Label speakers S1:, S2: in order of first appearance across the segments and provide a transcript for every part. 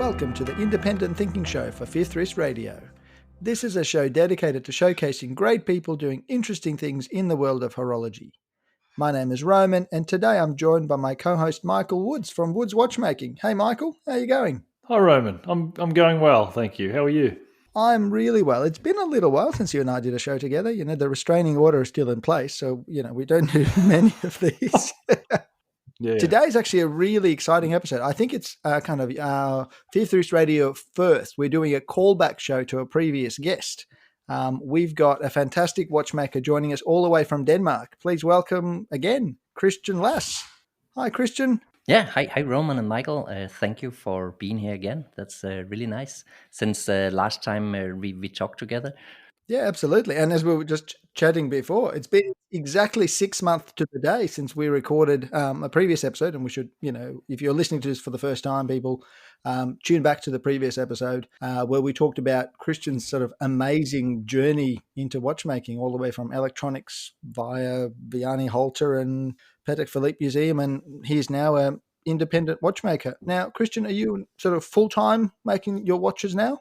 S1: welcome to the Independent Thinking Show for Fifth Wrist Radio. This is a show dedicated to showcasing great people doing interesting things in the world of horology. My name is Roman, and today I'm joined by my co-host Michael Woods from Woods Watchmaking. Hey Michael, how are you going?
S2: Hi Roman, I'm going well, thank you. How are you?
S1: I'm really well. It's been a little while since you and I did a show together. You know, the restraining order is still in place, so, we don't do many of these.
S2: Yeah.
S1: Today's actually a really exciting episode. I think it's kind of our Fifth Wrist Radio first. We're doing a callback show to a previous guest. We've got a fantastic watchmaker joining us all the way from Denmark. Please welcome again, Christian Lass. Hi, Christian.
S3: Yeah, hi Roman and Michael. Thank you for being here again. That's really nice. Since last time we talked together.
S1: Yeah, absolutely. And as we were just chatting before, it's been exactly 6 months to the day since we recorded a previous episode. And we should, if you're listening to this for the first time, people, tune back to the previous episode where we talked about Christian's sort of amazing journey into watchmaking, all the way from electronics via Vianney Halter and Patek Philippe Museum. And he's now an independent watchmaker. Now, Christian, are you sort of full-time making your watches now?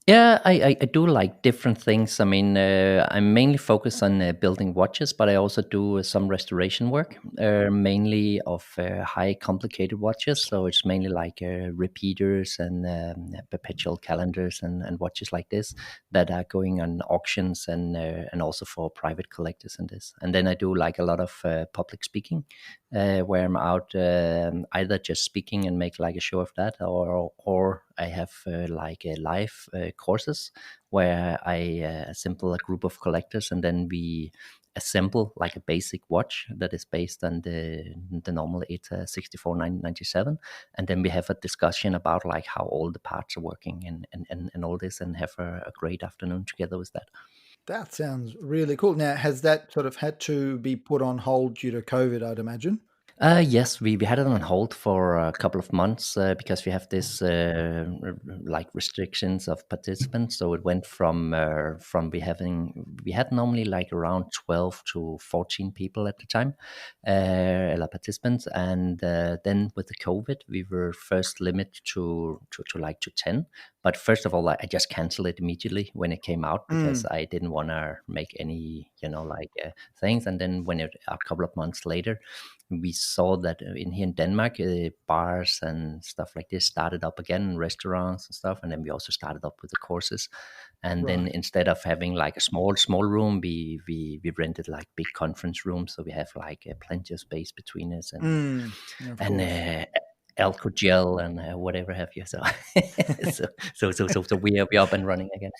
S3: Yeah, I do like different things. I mean, I'm mainly focused on building watches, but I also do some restoration work, mainly of high complicated watches. So it's mainly like repeaters and perpetual calendars and watches like this that are going on auctions and also for private collectors and this. And then I do like a lot of public speaking, where I'm out either just speaking and make like a show of that, or I have like a live courses where I assemble a group of collectors, and then we assemble like a basic watch that is based on the normal ETA 64997, and then we have a discussion about like how all the parts are working and all this, and have a great afternoon together with that.
S1: That sounds really cool. Now, has that sort of had to be put on hold due to COVID, I'd imagine?
S3: Yes, we had it on hold for a couple of months because we have this like restrictions of participants. So it went from we had normally like around 12 to 14 people at the time, participants, and then with the COVID we were first limited to 10. But first of all, I just canceled it immediately when it came out because I didn't want to make any things. And then when a couple of months later, we saw that here in Denmark, bars and stuff like this started up again, restaurants and stuff. And then we also started up with the courses. And then instead of having like a small room, we rented like big conference rooms. So we have like plenty of space between us and alcohol gel and whatever have you. So so we're up and running again.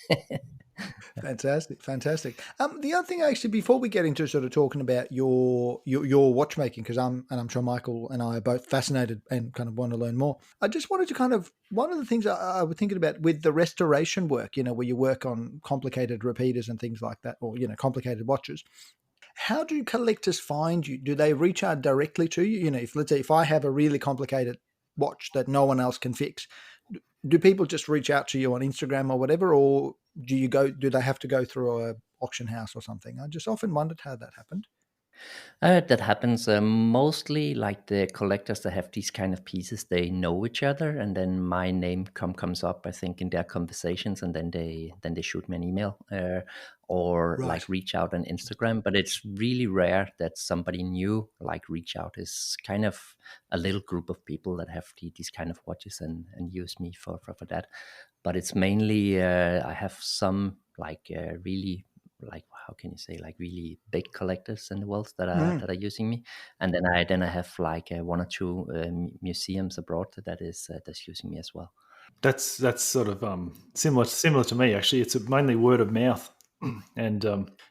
S1: Fantastic. The other thing, actually, before we get into sort of talking about your watchmaking, because I'm sure Michael and I are both fascinated and kind of want to learn more. I just wanted to kind of, one of the things I was thinking about with the restoration work, where you work on complicated repeaters and things like that, or complicated watches. How do collectors find you? Do they reach out directly to you? If let's say if I have a really complicated watch that no one else can fix, do people just reach out to you on Instagram or whatever, or do they have to go through a auction house or something? I just often wondered how that happened.
S3: That happens mostly like the collectors that have these kind of pieces, they know each other, and then my name comes up, I think, in their conversations, and then they shoot me an email or like reach out on Instagram. But it's really rare that somebody new like reach out. Is kind of a little group of people that have these kind of watches and use me for that. But it's mainly I have some like really, like, how can you say, like really big collectors in the world that are using me, and then I have like one or two museums abroad that's using me as well.
S2: That's sort of similar to me actually. It's mainly word of mouth, and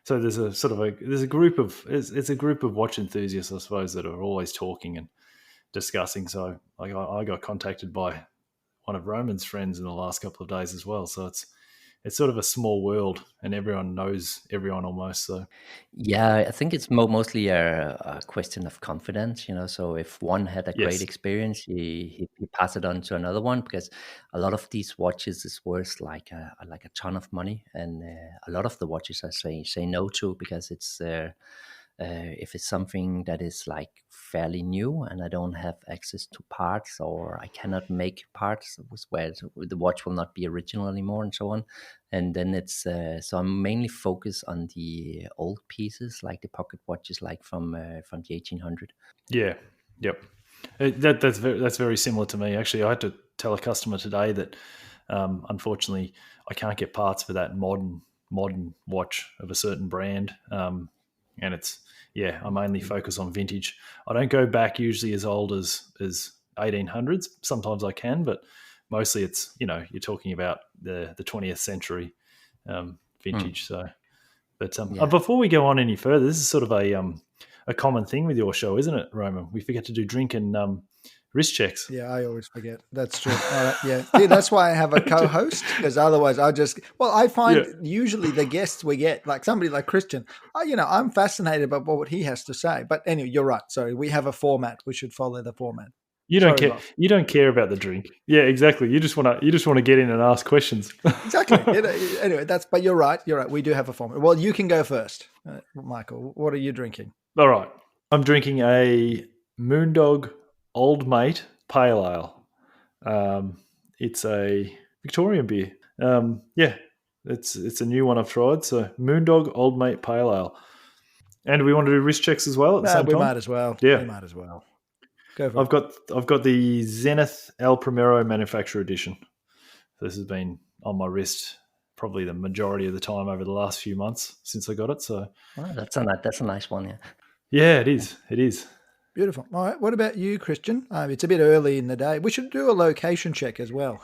S2: so there's a group of it's a group of watch enthusiasts, I suppose, that are always talking and discussing. So like I got contacted by one of Roman's friends in the last couple of days as well. So it's sort of a small world, and everyone knows everyone almost. So
S3: yeah, I think it's mostly a question of confidence, So if one had a great experience, he pass it on to another one, because a lot of these watches is worth like a ton of money, and a lot of the watches I say no to, because it's if it's something that is like fairly new, and I don't have access to parts, or I cannot make parts where the watch will not be original anymore, and so on. And then it's so I'm mainly focused on the old pieces, like the pocket watches, like from the 1800.
S2: Yeah. Yep. That's very similar to me. Actually, I had to tell a customer today that unfortunately I can't get parts for that modern watch of a certain brand, and it's I mainly focus on vintage. I don't go back usually as old as 1800s. Sometimes I can, but mostly it's you're talking about the 20th century vintage. So, but
S3: Yeah.
S2: before we go on any further, this is sort of a common thing with your show, isn't it, Roman? We forget to do drink and wrist checks.
S1: Yeah, I always forget. That's true. All right, yeah. See, that's why I have a co-host, because otherwise I find usually the guests we get, like somebody like Christian, I'm fascinated by what he has to say. But anyway, you're right. Sorry, we have a format. We should follow the format.
S2: You don't care. Boss. You don't care about the drink. Yeah, exactly. You just want to get in and ask questions.
S1: Exactly. Anyway, but you're right. You're right. We do have a format. Well, you can go first, Michael. What are you drinking?
S2: All right, I'm drinking a Moondog Old Mate Pale Ale. It's a Victorian beer. It's a new one I've tried. So Moondog Old Mate Pale Ale. And we want to do wrist checks as well at the same time.
S1: We might as well.
S2: Yeah,
S1: we might as well. Go for
S2: I've got the Zenith El Primero Manufacturer Edition. This has been on my wrist probably the majority of the time over the last few months since I got it. So
S3: that's a nice one. Yeah.
S2: Yeah, it is. It is.
S1: Beautiful. All right. What about you, Christian? It's a bit early in the day. We should do a location check as well.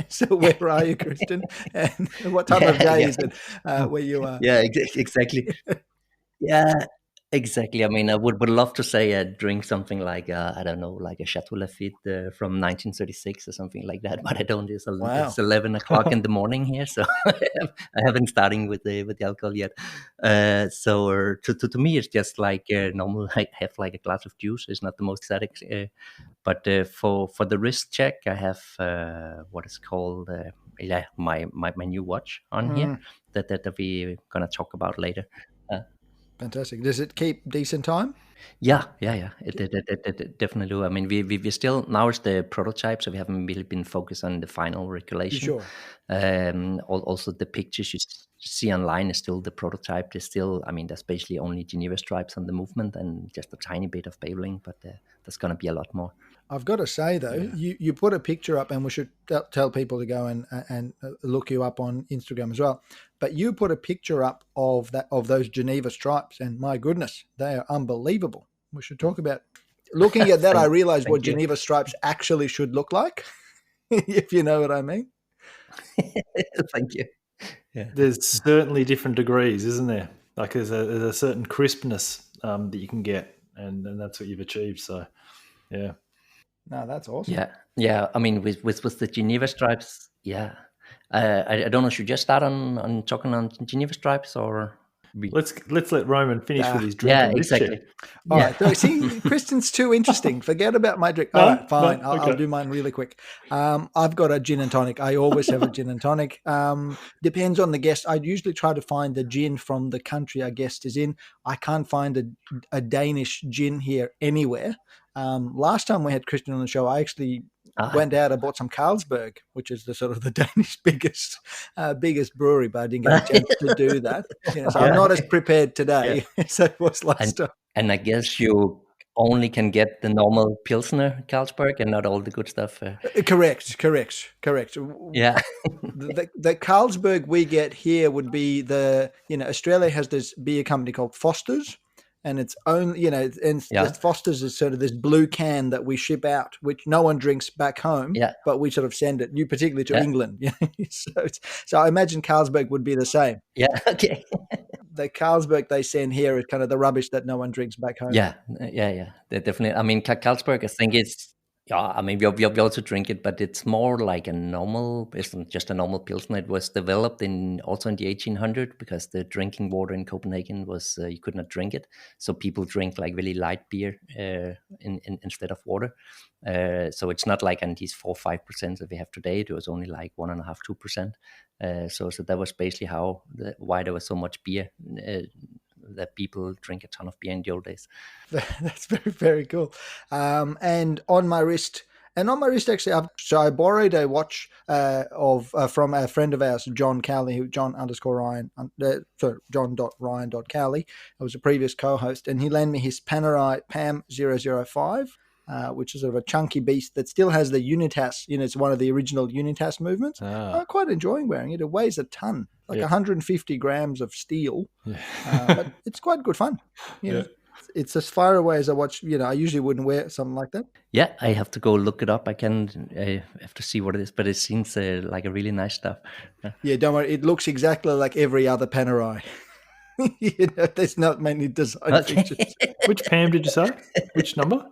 S1: So where are you, Christian? And what time of day is it where you are?
S3: Yeah, exactly. Yeah, exactly. I mean, I would love to say drink something like, I don't know, like a Chateau Lafite from 1936 or something like that. But I don't. It's 11 o'clock in the morning here, so I haven't starting with the alcohol yet. So to me, it's just like normal. I have like a glass of juice. It's not the most exotic. But for the wrist check, I have what is called my new watch on here that we're gonna talk about later.
S1: Fantastic. Does it keep decent time?
S3: Yeah. It definitely do. I mean, we still, now it's the prototype, so we haven't really been focused on the final regulation.
S1: Sure.
S3: Also, the pictures you see online is still the prototype. There's still, I mean, there's basically only Geneva stripes on the movement and just a tiny bit of beveling, but there's going to be a lot more.
S1: I've got to say though, you put a picture up, and we should tell people to go and look you up on Instagram as well. But you put a picture up of those Geneva stripes, and my goodness, they are unbelievable. We should talk about looking at that. I realized what Geneva stripes actually should look like, if you know what I mean.
S3: Thank you. Yeah.
S2: There's certainly different degrees, isn't there? Like there's a certain crispness that you can get, and that's what you've achieved. So, yeah.
S1: No, that's awesome.
S3: Yeah. I mean, with the Geneva stripes, yeah. I don't know. Should we just start on talking on Geneva stripes, or
S2: let's let Roman finish with his drink.
S3: Yeah, exactly.
S1: All right. So, see, Christian's too interesting. Forget about my drink. All right, fine. I'll do mine really quick. I've got a gin and tonic. I always have a gin and tonic. Depends on the guest. I usually try to find the gin from the country our guest is in. I can't find a Danish gin here anywhere. Last time we had Christian on the show, I actually went out and bought some Carlsberg, which is the sort of the Danish biggest brewery, but I didn't get a chance to do that. So I'm not as prepared today as I was last time.
S3: And I guess you only can get the normal Pilsner Carlsberg and not all the good stuff.
S1: Correct.
S3: Yeah.
S1: The Carlsberg we get here would be Australia has this beer company called Foster's. And it's only, Foster's is sort of this blue can that we ship out, which no one drinks back home, but we sort of send it, particularly to England. So I imagine Carlsberg would be the same.
S3: Yeah, okay.
S1: The Carlsberg they send here is kind of the rubbish that no one drinks back home.
S3: Yeah. Definitely. I mean, Carlsberg, I think it's, I mean, we also drink it, but it's more like it's just a normal Pilsner. It was developed also in the 1800s because the drinking water in Copenhagen was, you could not drink it. So people drink like really light beer instead of water. So it's not like on these 4-5% that we have today. It was only like 1.5-2%. So that was basically why there was so much beer that people drink a ton of beer in the old days.
S1: That's very, very cool. And on my wrist, actually, I borrowed a watch from a friend of ours, John Cowley, John.Ryan.Cowley. I was a previous co-host, and he lent me his Panerai PAM 005. Which is sort of a chunky beast that still has the Unitas. It's one of the original Unitas movements. I'm quite enjoying wearing it. It weighs a ton, like 150 grams of steel. But it's quite good fun. It's as far away as a watch. I usually wouldn't wear something like that.
S3: Yeah, I have to go look it up. I have to see what it is, but it seems like a really nice stuff.
S1: Yeah, don't worry. It looks exactly like every other Panerai. There's not many design features.
S2: Which PAM did you say? Which number?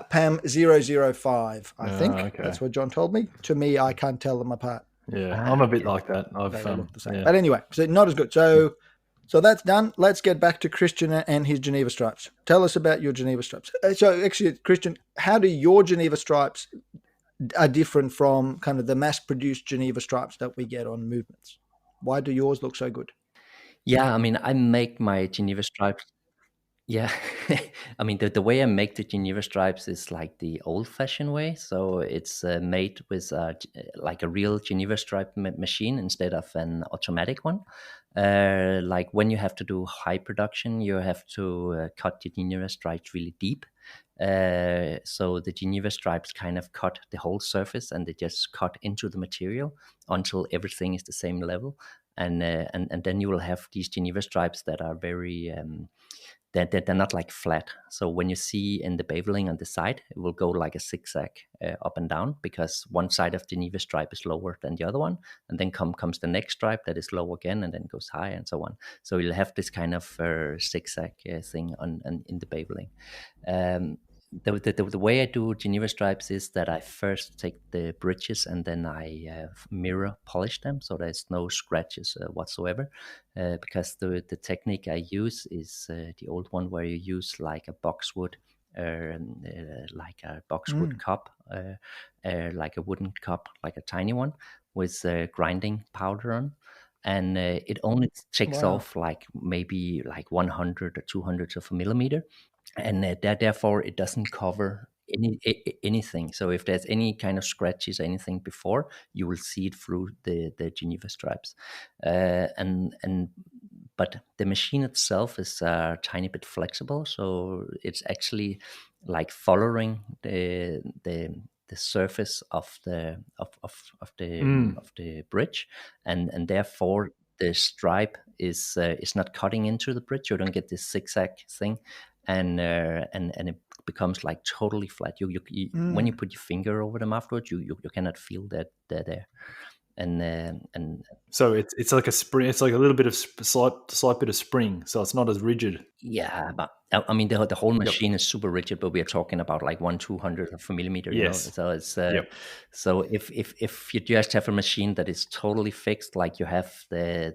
S1: PAM 005, I think.
S2: Okay.
S1: That's what John told me. To me, I can't tell them apart.
S2: Yeah, I'm a bit like that.
S1: They look the same. But anyway, so not as good. So that's done. Let's get back to Christian and his Geneva stripes. Tell us about your Geneva stripes. So actually, Christian, how do your Geneva stripes are different from kind of the mass-produced Geneva stripes that we get on movements? Why do yours look so good?
S3: Yeah, I mean, I make my Geneva stripes. Yeah, I mean, the way I make the Geneva stripes is like the old-fashioned way. So it's made with like a real Geneva stripe machine instead of an automatic one. Like when you have to do high production, you have to cut the Geneva stripes really deep. So the Geneva stripes kind of cut the whole surface, and they just cut into the material until everything is the same level. And then you will have these Geneva stripes that are very they're not like flat. So when you see in the beveling on the side, it will go like a zigzag up and down, because one side of the Geneva stripe is lower than the other one, and then comes the next stripe that is low again, and then goes high, and so on. So you'll have this kind of zigzag thing in the beveling. The way I do Geneva stripes is that I first take the bridges and then I mirror polish them so there's no scratches whatsoever. Because the technique I use is the old one where you use like a boxwood, cup, like a wooden cup, like a tiny one with grinding powder on. And it only takes off like maybe like 100 or 200 of a millimeter, and therefore it doesn't cover anything. So if there's any kind of scratches or anything before, you will see it through the Geneva stripes. But the machine itself is a tiny bit flexible, so it's actually like following the surface of the bridge, and therefore the stripe is not cutting into the bridge. You don't get this zigzag thing, and it becomes like totally flat. You when you put your finger over them afterwards, you cannot feel that they're there. And
S2: so it's like a spring. It's like a little bit of slight bit of spring, so it's not as rigid.
S3: Yeah, but I mean the whole machine is super rigid, but we are talking about like 1/200 of a millimeter.
S2: Yes.
S3: So it's so if you just have a machine that is totally fixed, like you have the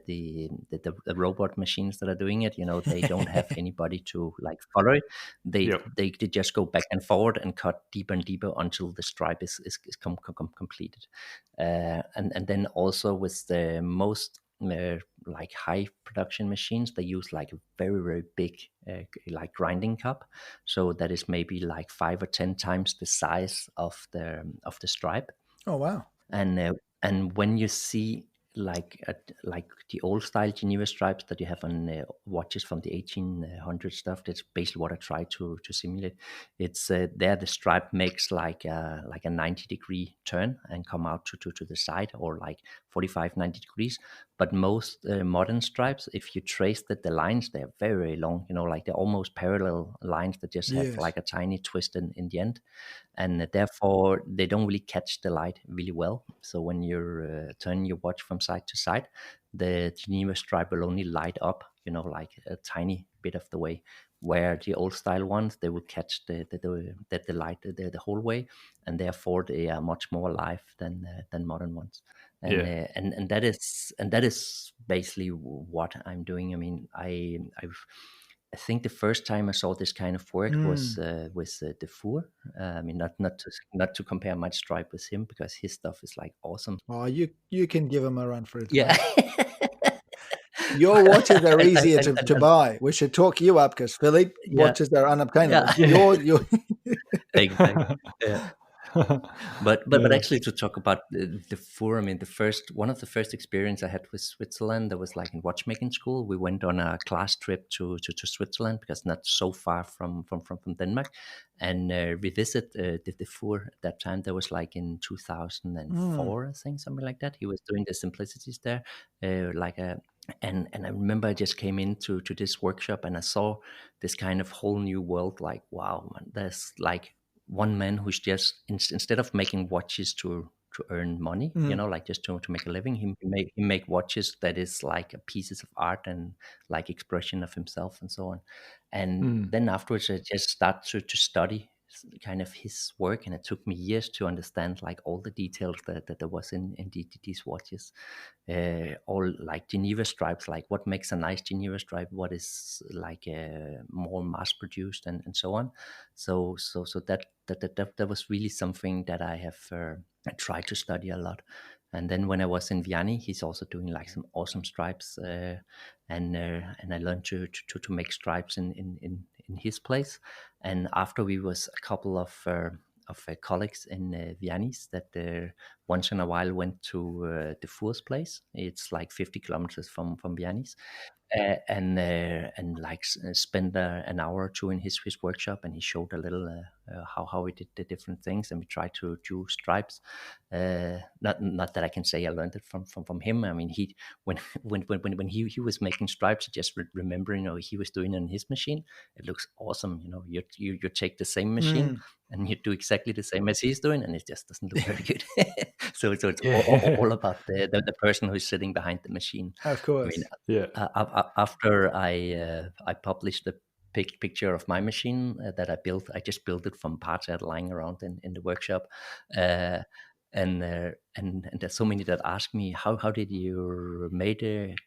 S3: robot machines that are doing it, they don't have anybody to like follow it. They just go back and forward and cut deeper and deeper until the stripe is completed. And then also with the most like high production machines, they use like a very, very big like grinding cup, so that is maybe like 5 or 10 times the size of the stripe.
S1: Oh wow.
S3: And when you see like the old style Geneva stripes that you have on watches from the 1800 stuff, that's basically what I try to simulate. It's there the stripe makes like a 90-degree turn and come out to the side, or like 45, 90 degrees. But most modern stripes, if you trace the lines, they're very, very long, like they're almost parallel lines that just have like a tiny twist in the end. And therefore they don't really catch the light really well. So when you're turning your watch from side to side, the Geneva stripe will only light up, like a tiny bit of the way, where the old style ones, they will catch the light the whole way, and therefore they are much more alive than modern ones. And that is basically what I'm doing. I mean, I think the first time I saw this kind of work was with Dufour. I mean, not to compare my stripe with him, because his stuff is like awesome.
S1: Oh, you can give him a run for it.
S3: Yeah.
S1: Your watches are easier to
S3: And
S1: buy. We should talk you up because Philippe
S3: yeah,
S1: watches are unobtainable.
S3: yeah,
S1: Your
S3: exactly. Yeah. But
S2: Yeah.
S3: actually, to talk about the four, I mean, the first one of the first experience I had with Switzerland, that was like in watchmaking school. We went on a class trip to Switzerland, because not so far from Denmark, and we visited the four at that time. That was like in 2004, I think, something like that. He was doing the simplicities there, like a. And I remember I just came into this workshop, and I saw this kind of whole new world. Like, wow, man, there's like one man who's just instead of making watches to earn money, like just to make a living, he make watches that is like pieces of art and like expression of himself and so on. And then afterwards, I just start to study kind of his work, and it took me years to understand like all the details that there was in these watches, all like Geneva stripes, like what makes a nice Geneva stripe, what is like more mass produced, and so on. So that was really something that I have tried to study a lot. And then when I was in Vianney, he's also doing like some awesome stripes, and I learned to make stripes in his place. And after, we was a couple of colleagues in Vianney's that once in a while went to the Fur's place. It's like 50 kilometers from Vianney's, and like spend an hour or two in his workshop, and he showed a little how he did the different things, and we tried to do stripes. Not that I can say I learned it from him. I mean, he when when he was making stripes, just remember, he was doing it on his machine. It looks awesome. You take the same machine and you do exactly the same as he's doing, and it just doesn't look very good. So it's
S2: Yeah.
S3: all about the person who's sitting behind the machine.
S1: of
S3: I mean,
S1: course.
S2: Yeah.
S3: after I published the picture of my machine that I built, I just built it from parts I had lying around in the workshop, uh, and there's so many that ask me, how did you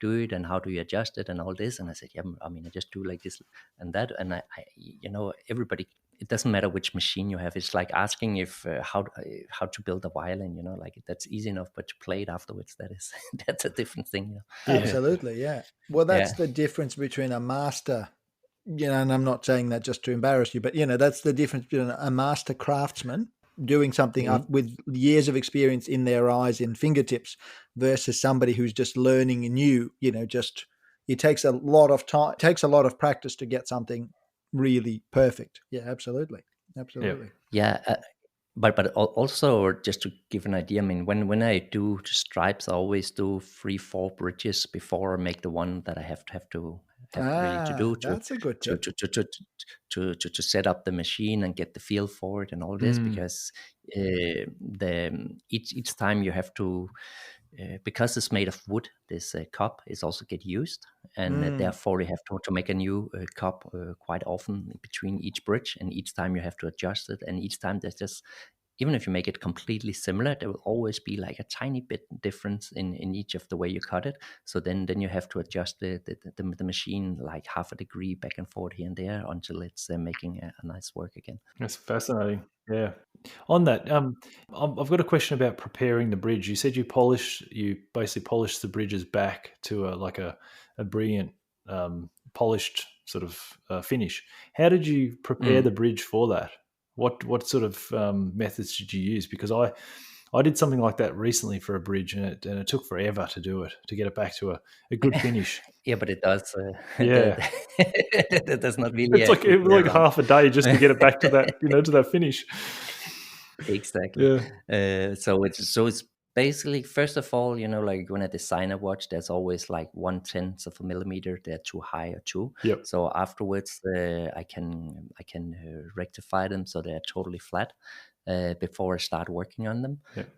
S3: do it, and how do you adjust it and all this, and I said, yeah, I mean, I just do like this and that, and I everybody. It doesn't matter which machine you have. It's like asking if how to build a violin. Like that's easy enough, but to play it afterwards, that is that's a different thing.
S2: Yeah.
S1: Absolutely, yeah. Well, that's
S3: Yeah.
S1: the difference between a master, and I'm not saying that just to embarrass you, but that's the difference between a master craftsman doing something
S3: Mhm.
S1: with years of experience in their eyes and fingertips versus somebody who's just learning new. Just it takes a lot of time, takes a lot of practice to get something really perfect. Yeah, absolutely,
S2: Yeah.
S1: absolutely.
S3: Yeah, also, just to give an idea, I mean, when I do stripes, I always do 3-4 bridges before I make the one that I have really to do
S1: That's a good tip.
S3: to set up the machine and get the feel for it and all this, because the each time you have to, because it's made of wood, this cup is also get used, and therefore you have to make a new cup quite often between each bridge, and each time you have to adjust it, and each time there's just, even if you make it completely similar, there will always be like a tiny bit difference in each of the way you cut it. So then you have to adjust the machine like half a degree back and forth here and there until it's making a nice work again.
S2: That's fascinating. Yeah. On that, I've got a question about preparing the bridge. You said you basically polish the bridges back to a brilliant polished sort of finish. How did you prepare the
S3: Mm.
S2: bridge for that? What sort of methods did you use? Because I did something like that recently for a bridge, and it took forever to do it, to get it back to a good finish.
S3: Yeah, but it does.
S2: Yeah,
S3: There's not really
S2: it's
S3: a
S2: like
S3: quick
S2: it was
S3: way
S2: like
S3: around.
S2: half a day just to get it back to that, to that finish.
S3: Exactly.
S2: Yeah.
S3: So it's basically, first of all, like when I design a watch, there's always like 1/10 of a millimeter. They're too high or too.
S2: Yep.
S3: So afterwards, I can rectify them so they're totally flat before I start working on them.
S2: Yep.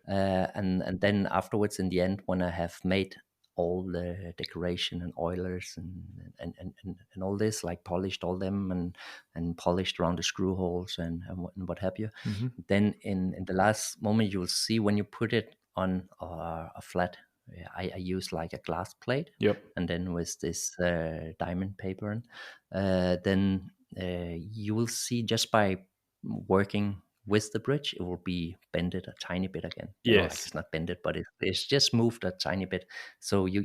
S3: And then afterwards, in the end, when I have made all the decoration and oilers and all this, like polished all them and polished around the screw holes and what have you,
S2: Mm-hmm.
S3: then in the last moment, you'll see when you put it on a flat. I use like a glass plate,
S2: Yep.
S3: and then with this diamond paper, then you will see just by working with the bridge, it will be bended a tiny bit again. Like
S2: Yes.
S3: it's not bended, but it's just moved a tiny bit. So you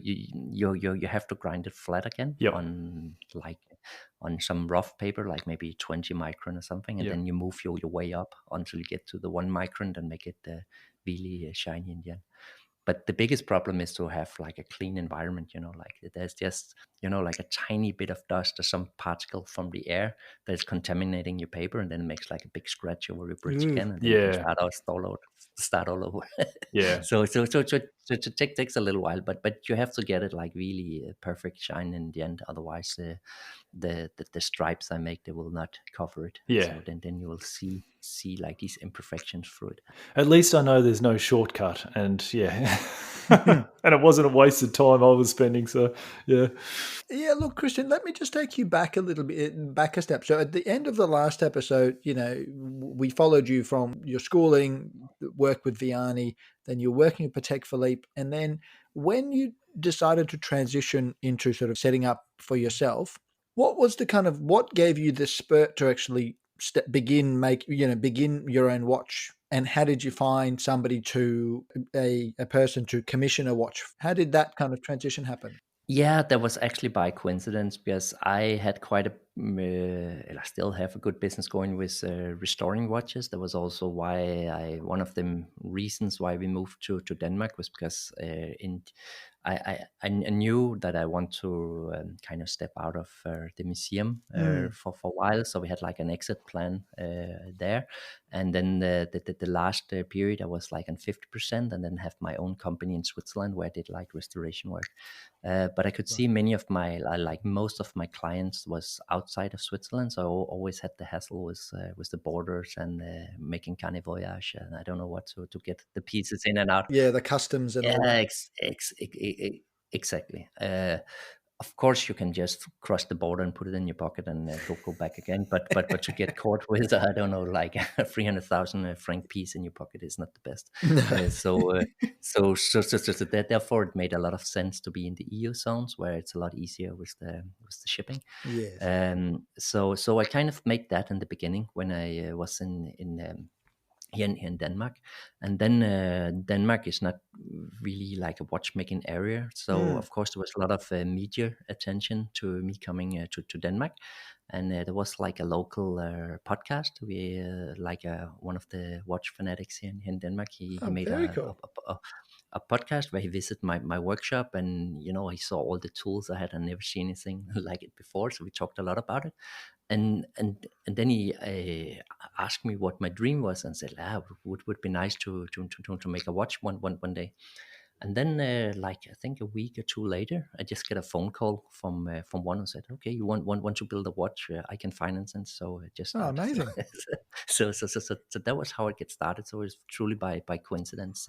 S3: have to grind it flat again
S2: Yep.
S3: on some rough paper, like maybe 20 micron or something, and
S2: Yep.
S3: then you move your way up until you get to the 1 micron and make it really shiny in the end. But the biggest problem is to have like a clean environment, like there's just, like a tiny bit of dust or some particle from the air that is contaminating your paper, and then it makes like a big scratch over your bridge
S1: Ooh.
S3: again, and then you can
S2: Yeah.
S3: start all over.
S2: Yeah.
S3: So it takes a little while, but you have to get it like really perfect shine in the end. Otherwise, the stripes I make, they will not cover it.
S2: Yeah.
S3: So then you will see like these imperfections through it.
S2: At least I know there's no shortcut, and yeah, and it wasn't a wasted time I was spending. So yeah.
S1: Yeah, look, Christian, let me just take you back a little bit, back a step. So at the end of the last episode, we followed you from your schooling, work with Vianney, then you're working at Patek Philippe, and then when you decided to transition into sort of setting up for yourself, what was what gave you the spurt to actually begin your own watch? And how did you find somebody a person to commission a watch? How did that kind of transition happen?
S3: Yeah, that was actually by coincidence because I had I still have a good business going with restoring watches. That was also one of the reasons why we moved to Denmark was because I knew that I want to kind of step out of the museum for a while. So we had like an exit plan there. And then the last period, I was like on 50% and then have my own company in Switzerland where I did like restoration work. But I could see many of like most of my clients was outside of Switzerland, so I always had the hassle with the borders and making carnet voyage, and I don't know what to get the pieces in and out.
S1: Yeah, the customs and all
S3: Yeah,
S1: that.
S3: exactly. Of course, you can just cross the border and put it in your pocket and go back again. But to get caught with I don't know, like a 300,000 franc piece in your pocket is not the best.
S1: No.
S3: So therefore, it made a lot of sense to be in the EU zones where it's a lot easier with the shipping.
S1: Yes.
S3: So I kind of made that in the beginning when I was here in Denmark, and then Denmark is not really like a watchmaking area. So of course there was a lot of media attention to me coming to Denmark, and there was like a local podcast. We one of the watch fanatics here in Denmark. He
S1: Oh,
S3: made
S1: very cool.
S3: a podcast where he visited my workshop, and he saw all the tools I had. I never seen anything like it before, so we talked a lot about it. And then he asked me what my dream was, and said, would be nice to make a watch one day. And then like I think a week or two later, I just get a phone call from one who said, okay, you want to build a watch, I can finance it. So I just
S1: Oh,
S3: started.
S1: amazing.
S3: So that was how it get started. So it's truly by coincidence,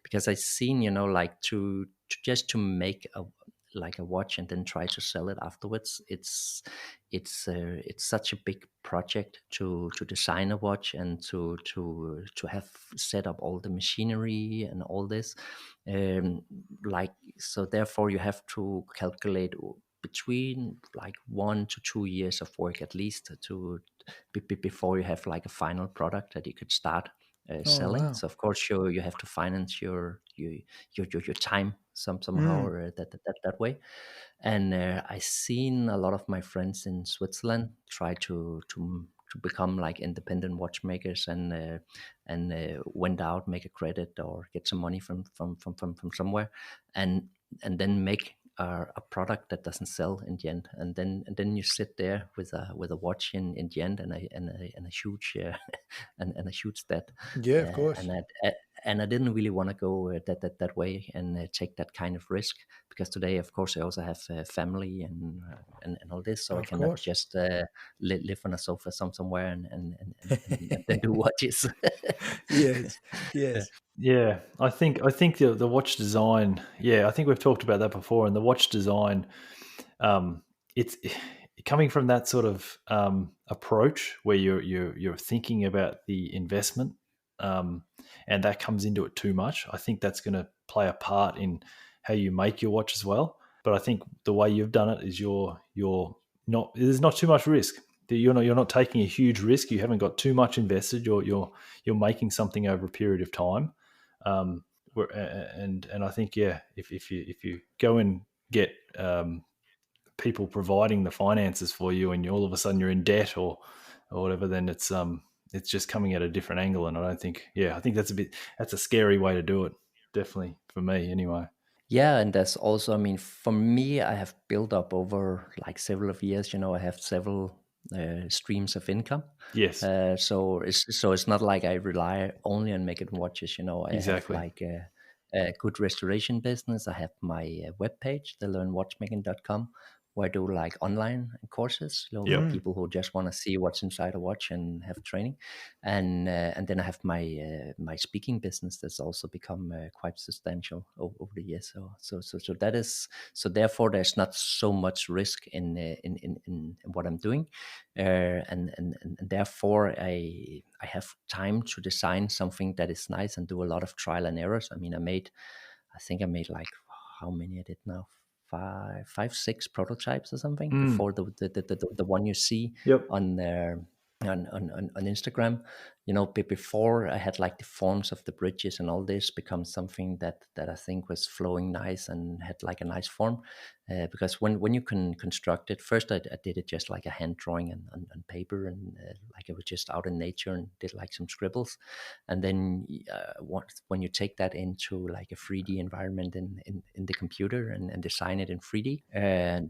S3: because I seen, like to just to make a watch and then try to sell it afterwards. It's such a big project to design a watch and to have set up all the machinery and all this. So therefore you have to calculate between like 1 to 2 years of work at least before you have like a final product that you could start
S1: Oh,
S3: selling.
S1: wow.
S3: So of course you have to finance your time somehow or that way. And I seen a lot of my friends in Switzerland try to become like independent watchmakers and went out, make a credit or get some money from somewhere, and then make a product that doesn't sell in the end, and then you sit there with a watch in the end and a huge and a huge debt.
S1: Yeah, of course.
S3: And I didn't really want to go that way and take that kind of risk, because today, of course, I also have family and all this, so I
S1: Of
S3: cannot
S1: course.
S3: just live on a sofa somewhere and then do watches.
S1: Yes. Yes.
S2: Yeah, I think the watch design. Yeah, I think we've talked about that before. And the watch design, it's coming from that sort of approach where you're thinking about the investment, and that comes into it too much. I think that's going to play a part in how you make your watch as well. But I think the way you've done it is you're not there's not too much risk. you're not taking a huge risk. You haven't got too much invested. You're making something over a period of time. And I think, yeah, if you go and get people providing the finances for you, and all of a sudden you're in debt or whatever, then it's just coming at a different angle. And I think that's a scary way to do it. Definitely for me, anyway.
S3: Yeah, and that's also, I mean, for me, I have built up over like several of years. I have several streams of income.
S2: Yes,
S3: So it's not like I rely only on making watches. I have
S2: exactly.
S3: like a good restoration business. I have my webpage, thelearnwatchmaking.com, where I do like online courses, for
S2: Yep.
S3: people who just want to see what's inside a watch and have training. And then I have my speaking business that's also become quite substantial over the years. So that is, so therefore there's not so much risk in what I'm doing, and therefore I have time to design something that is nice and do a lot of trial and errors. I mean, I think I made like, how many I did now? Five, six prototypes or something
S2: Mm.
S3: before the one you see
S2: Yep.
S3: on on Instagram. Before I had like the forms of the bridges and all this become something that I think was flowing nice and had like a nice form. Because when you can construct it, first I did it just like a hand drawing on paper, and like I was just out in nature and did like some scribbles. And then when you take that into like a 3D environment in the computer and design it in 3D,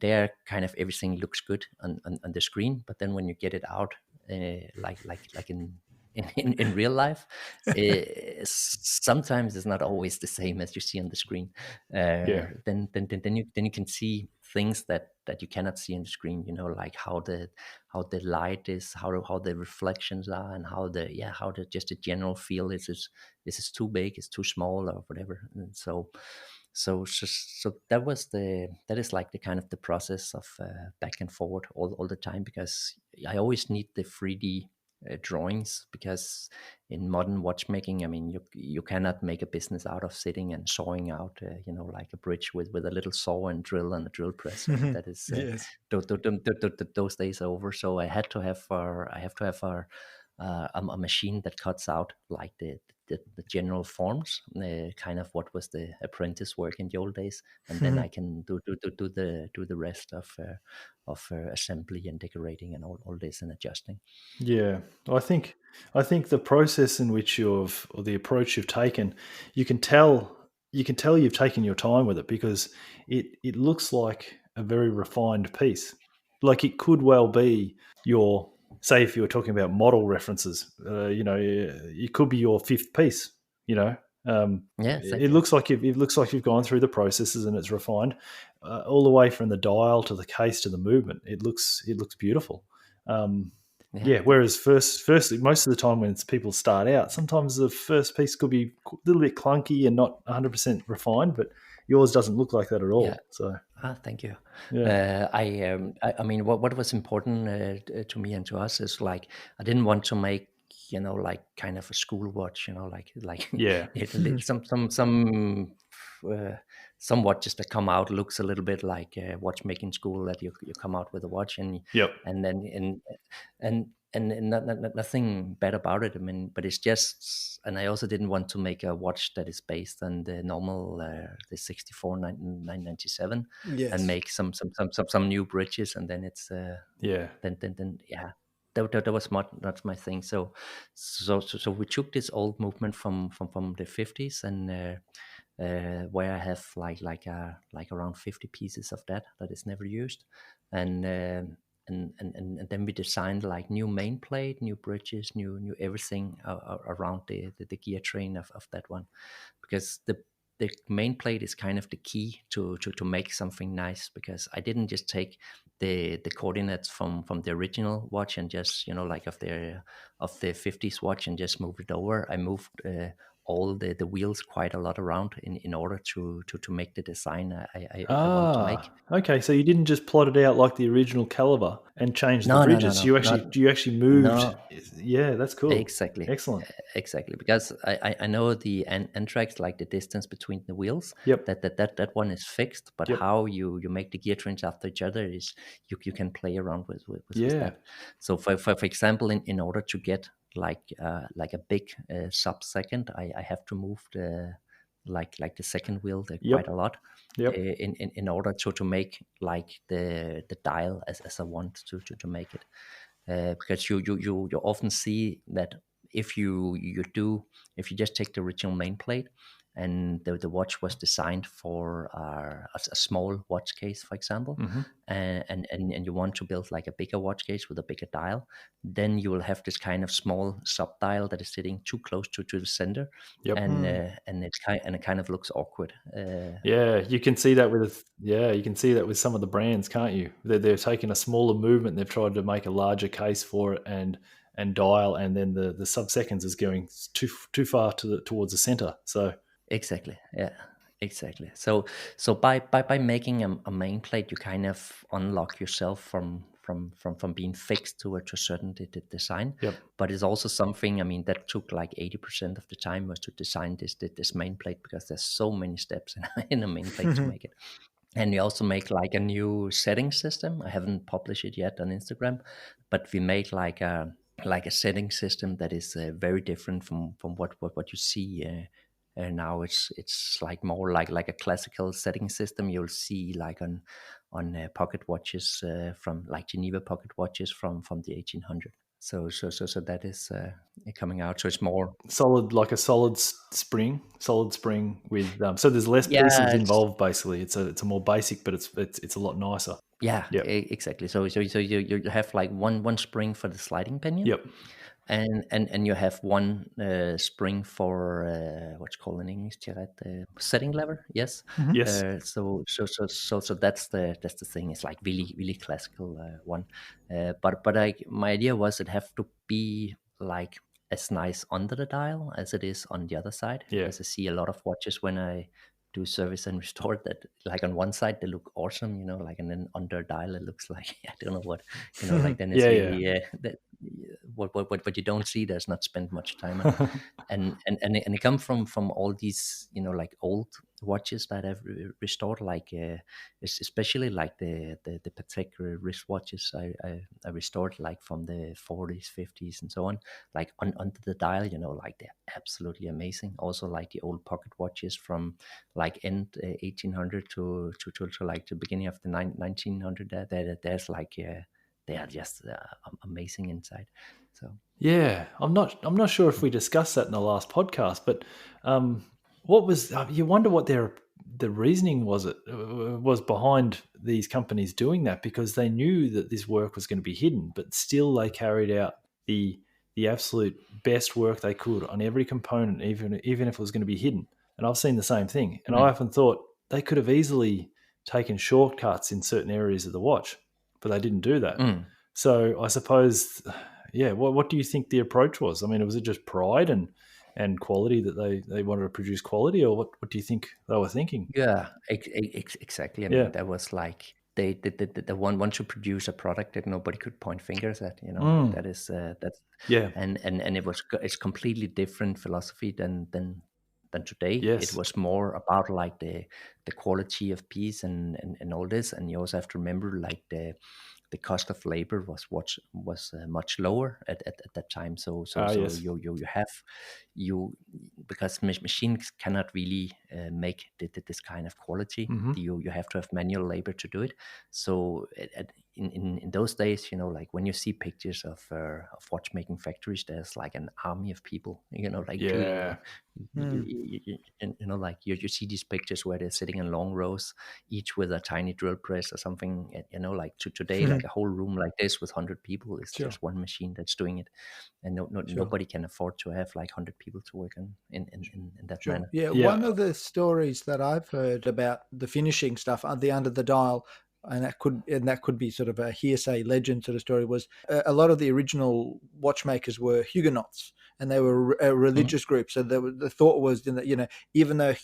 S3: there kind of everything looks good on the screen. But then when you get it out, like in real life, sometimes it's not always the same as you see on the screen.
S2: Yeah.
S3: Then you can see things that you cannot see on the screen. Like how the light is, how the reflections are, and how the just the general feel is too big, is too small, or whatever. And so that is like the kind of the process of back and forward all the time, because I always need the 3D drawings, because in modern watchmaking, I mean, you cannot make a business out of sitting and sawing out like a bridge with a little saw and drill and a drill press. I mean, that is
S1: Yes.
S3: those days are over. So I have to have a machine that cuts out like the general forms, kind of what was the apprentice work in the old days, and then I can do the rest of assembly and decorating and all this and adjusting.
S2: Yeah, I think the process in which or the approach you've taken, you can tell you've taken your time with it, because it looks like a very refined piece. Like, it could well be your, say, if you were talking about model references, it could be your fifth piece. You know,
S3: Yeah,
S2: it
S3: exactly.
S2: looks like it looks like you've gone through the processes and it's refined, all the way from the dial to the case to the movement. It looks beautiful. Um,
S3: Yeah.
S2: yeah. Whereas firstly, most of the time when people start out, sometimes the first piece could be a little bit clunky and not 100% refined, but yours doesn't look like that at
S3: Yeah.
S2: all. So
S3: Thank you.
S2: yeah,
S3: I mean, what was important to me and to us is like, I didn't want to make, like kind of a school watch, like
S2: yeah,
S3: uh, some watches that come out looks a little bit like a watchmaking school, that you come out with a watch,
S2: yep,
S3: and then nothing bad about it. I mean, but it's just, and I also didn't want to make a watch that is based on the normal the 64 997, and
S1: Yes.
S3: make some new bridges, and then it's
S2: yeah,
S3: then yeah, that was not my thing. So we took this old movement from the 50s, and where I have like around 50 pieces of that is never used, and and then we designed like new main plate, new bridges, new everything around the gear train of that one, because the main plate is kind of the key to make something nice, because I didn't just take the coordinates from the original watch and just like of the 50s watch and just moved it over. I moved all the wheels quite a lot around in order to make the design I want to make.
S2: Okay. So you didn't just plot it out like the original caliber and change the
S3: No, no, no,
S2: bridges.
S3: no, not
S2: You actually moved.
S3: no.
S2: Yeah, that's cool.
S3: Exactly,
S2: Excellent.
S3: exactly. Because I know the anthrax, like the distance between the wheels,
S2: Yep.
S3: that one is fixed. But
S2: Yep.
S3: how you make the gear trains after each other is you can play around with
S2: Yeah.
S3: that. So for example, in order to get like a big sub second, I have to move the like the second wheel quite
S2: Yep.
S3: a lot.
S2: Yep.
S3: In order to make like the dial as I want to make it. Because you often see that if if you just take the original main plate and the watch was designed for a small watch case, for example,
S2: Mm-hmm.
S3: and you want to build like a bigger watch case with a bigger dial, then you will have this kind of small sub dial that is sitting too close to the center,
S2: Yep.
S3: and it kind of looks awkward.
S2: Yeah, you can see that with some of the brands, can't you? They're taking a smaller movement, they've tried to make a larger case for it and dial, and then the sub seconds is going too far towards the center. So
S3: Exactly. Yeah. Exactly. So by making a main plate, you kind of unlock yourself from being fixed to a certain design.
S2: yep.
S3: But it's also something. I mean, that took like 80% of the time was to design this main plate, because there's so many steps in a main plate to make it. And we also make like a new setting system. I haven't published it yet on Instagram, but we made like a setting system that is very different from what you see. And now it's like more like a classical setting system you'll see like on pocket watches from like Geneva pocket watches from the 1800. So that is coming out. So it's more.
S2: Solid, like a solid spring with so there's less
S3: Yeah,
S2: pieces
S3: it's
S2: involved. Basically, it's a more basic, but it's a lot nicer.
S3: yeah,
S2: Yep.
S3: exactly. So you have like one spring for the sliding pinion,
S2: Yep.
S3: and you have one spring for what's called in English, Gerard, setting lever. Yes.
S1: Mhm.
S2: Yes.
S3: So that's the thing. It's like really classical one. But my idea was it have to be like as nice under the dial as it is on the other side,
S2: Yeah.
S3: because I see a lot of watches when I do service and restore that, like on one side they look awesome, like, and then under dial it looks like I don't know what, like then it's
S2: Yeah. Yeah.
S3: really that what you don't see, there's not spent much time on. And it come from all these like old watches that I've restored, like especially like the Patek wristwatches I restored, like from the 40s, 50s, and so on, like under the dial, like they're absolutely amazing. Also like the old pocket watches from like end 1800 to like the beginning of the 1900, there's like they are just amazing inside. So
S2: Yeah, I'm not sure if we discussed that in the last podcast, but what was you wonder what the reasoning was behind these companies doing that, because they knew that this work was going to be hidden, but still they carried out the absolute best work they could on every component, even if it was going to be hidden. And I've seen the same thing, and I often thought they could have easily taken shortcuts in certain areas of the watch, but they didn't do that. So I suppose, yeah. What do you think the approach was? I mean, was it just pride and quality that they wanted to produce quality, or what do you think they were thinking?
S3: yeah, exactly. I
S2: Yeah.
S3: mean, that was like they want to produce a product that nobody could point fingers at. That is that's
S2: Yeah.
S3: and it's completely different philosophy than today. It
S2: Yes.
S3: was more about like the quality of piece and all this, and you also have to remember like the cost of labor was much lower at that time. So
S2: Yes.
S3: you have you because machines cannot really make this kind of quality.
S2: Mm-hmm.
S3: You have to have manual labor to do it. So in those days, like when you see pictures of watchmaking factories, there's like an army of people, like doing
S2: Yeah.
S3: like you see these pictures where they're sitting in long rows, each with a tiny drill press or something. Like today, like a whole room like this with 100 people is
S1: Sure.
S3: just one machine that's doing it, and nobody can afford to have like 100 people to work in that
S1: Sure.
S3: manner.
S1: Yeah,
S2: Yeah.
S1: one of the stories that I've heard about the finishing stuff on the under the dial, and that could be sort of a hearsay legend sort of story, was a lot of the original watchmakers were Huguenots, and they were a religious group. So the thought was that, even though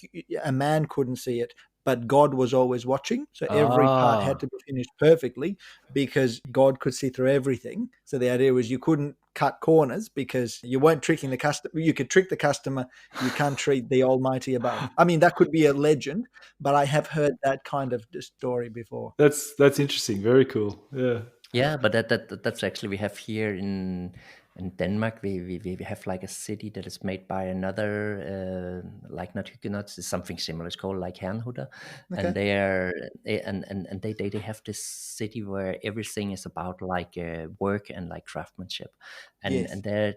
S1: a man couldn't see it, but God was always watching. So every part had
S2: Ah,
S1: to be finished perfectly because God could see through everything. So the idea was you couldn't cut corners because you weren't tricking the customer. You could trick the customer. You can't treat the Almighty above. I mean, that could be a legend, but I have heard that kind of story before.
S2: that's interesting. Very cool. Yeah.
S3: Yeah, but that's actually we have here in Denmark. We have like a city that is made by another like not Huguenots, it's something similar. It's called like Herrnhuter, and
S1: Okay.
S3: they have this city where everything is about like work and like craftsmanship,
S1: Yes.
S3: and they're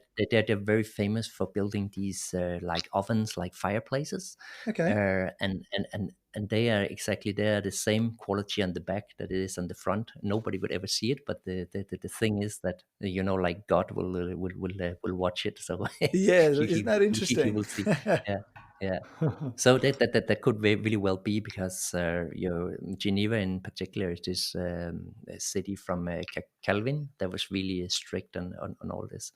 S3: very famous for building these like ovens, like fireplaces,
S1: Okay.
S3: and they are exactly there the same quality on the back that it is on the front. Nobody would ever see it, but the thing is that like God will watch it, so
S1: Yeah.
S3: he,
S1: Isn't
S3: he
S1: that
S3: he
S1: interesting?
S3: will see. Yeah, yeah. So that could really well be because Geneva in particular is this a city from Calvin that was really strict on all this.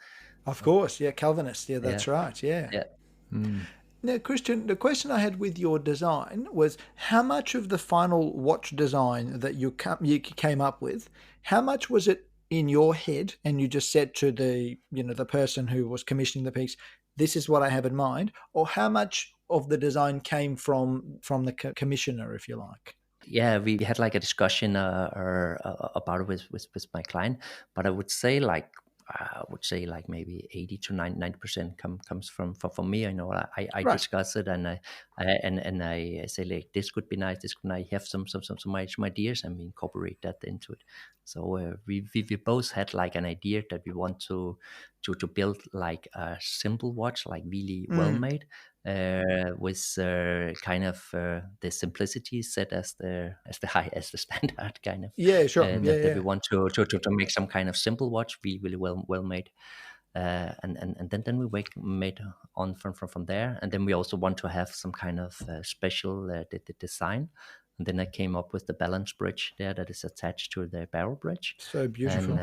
S1: Of
S3: So
S1: course. Yeah. Calvinist. Yeah,
S3: yeah,
S1: that's right. Yeah.
S3: yeah.
S2: Mm.
S1: Now, Christian, the question I had with your design was how much of the final watch design that you came up with, how much was it in your head and you just said to the person who was commissioning the piece, this is what I have in mind, or how much of the design came from the commissioner, if you like?
S3: Yeah, we had like a discussion about it with my client, but I would say like maybe 80 to 90% comes from me. I
S1: Right.
S3: discuss it, and I say like this could be nice, this could I have some ideas, and we incorporate that into it. So we both had like an idea that we want to build like a simple watch, like really well
S1: Mm.
S3: made, with kind of the simplicity set as the high as the standard kind of
S1: Yeah, sure. Yeah,
S3: that we
S1: yeah.
S3: want to make some kind of simple watch really well made, and then we made on from there, and then we also want to have some kind of special design. And then I came up with the balance bridge there that is attached to the barrel bridge,
S1: So
S3: and
S1: beautiful.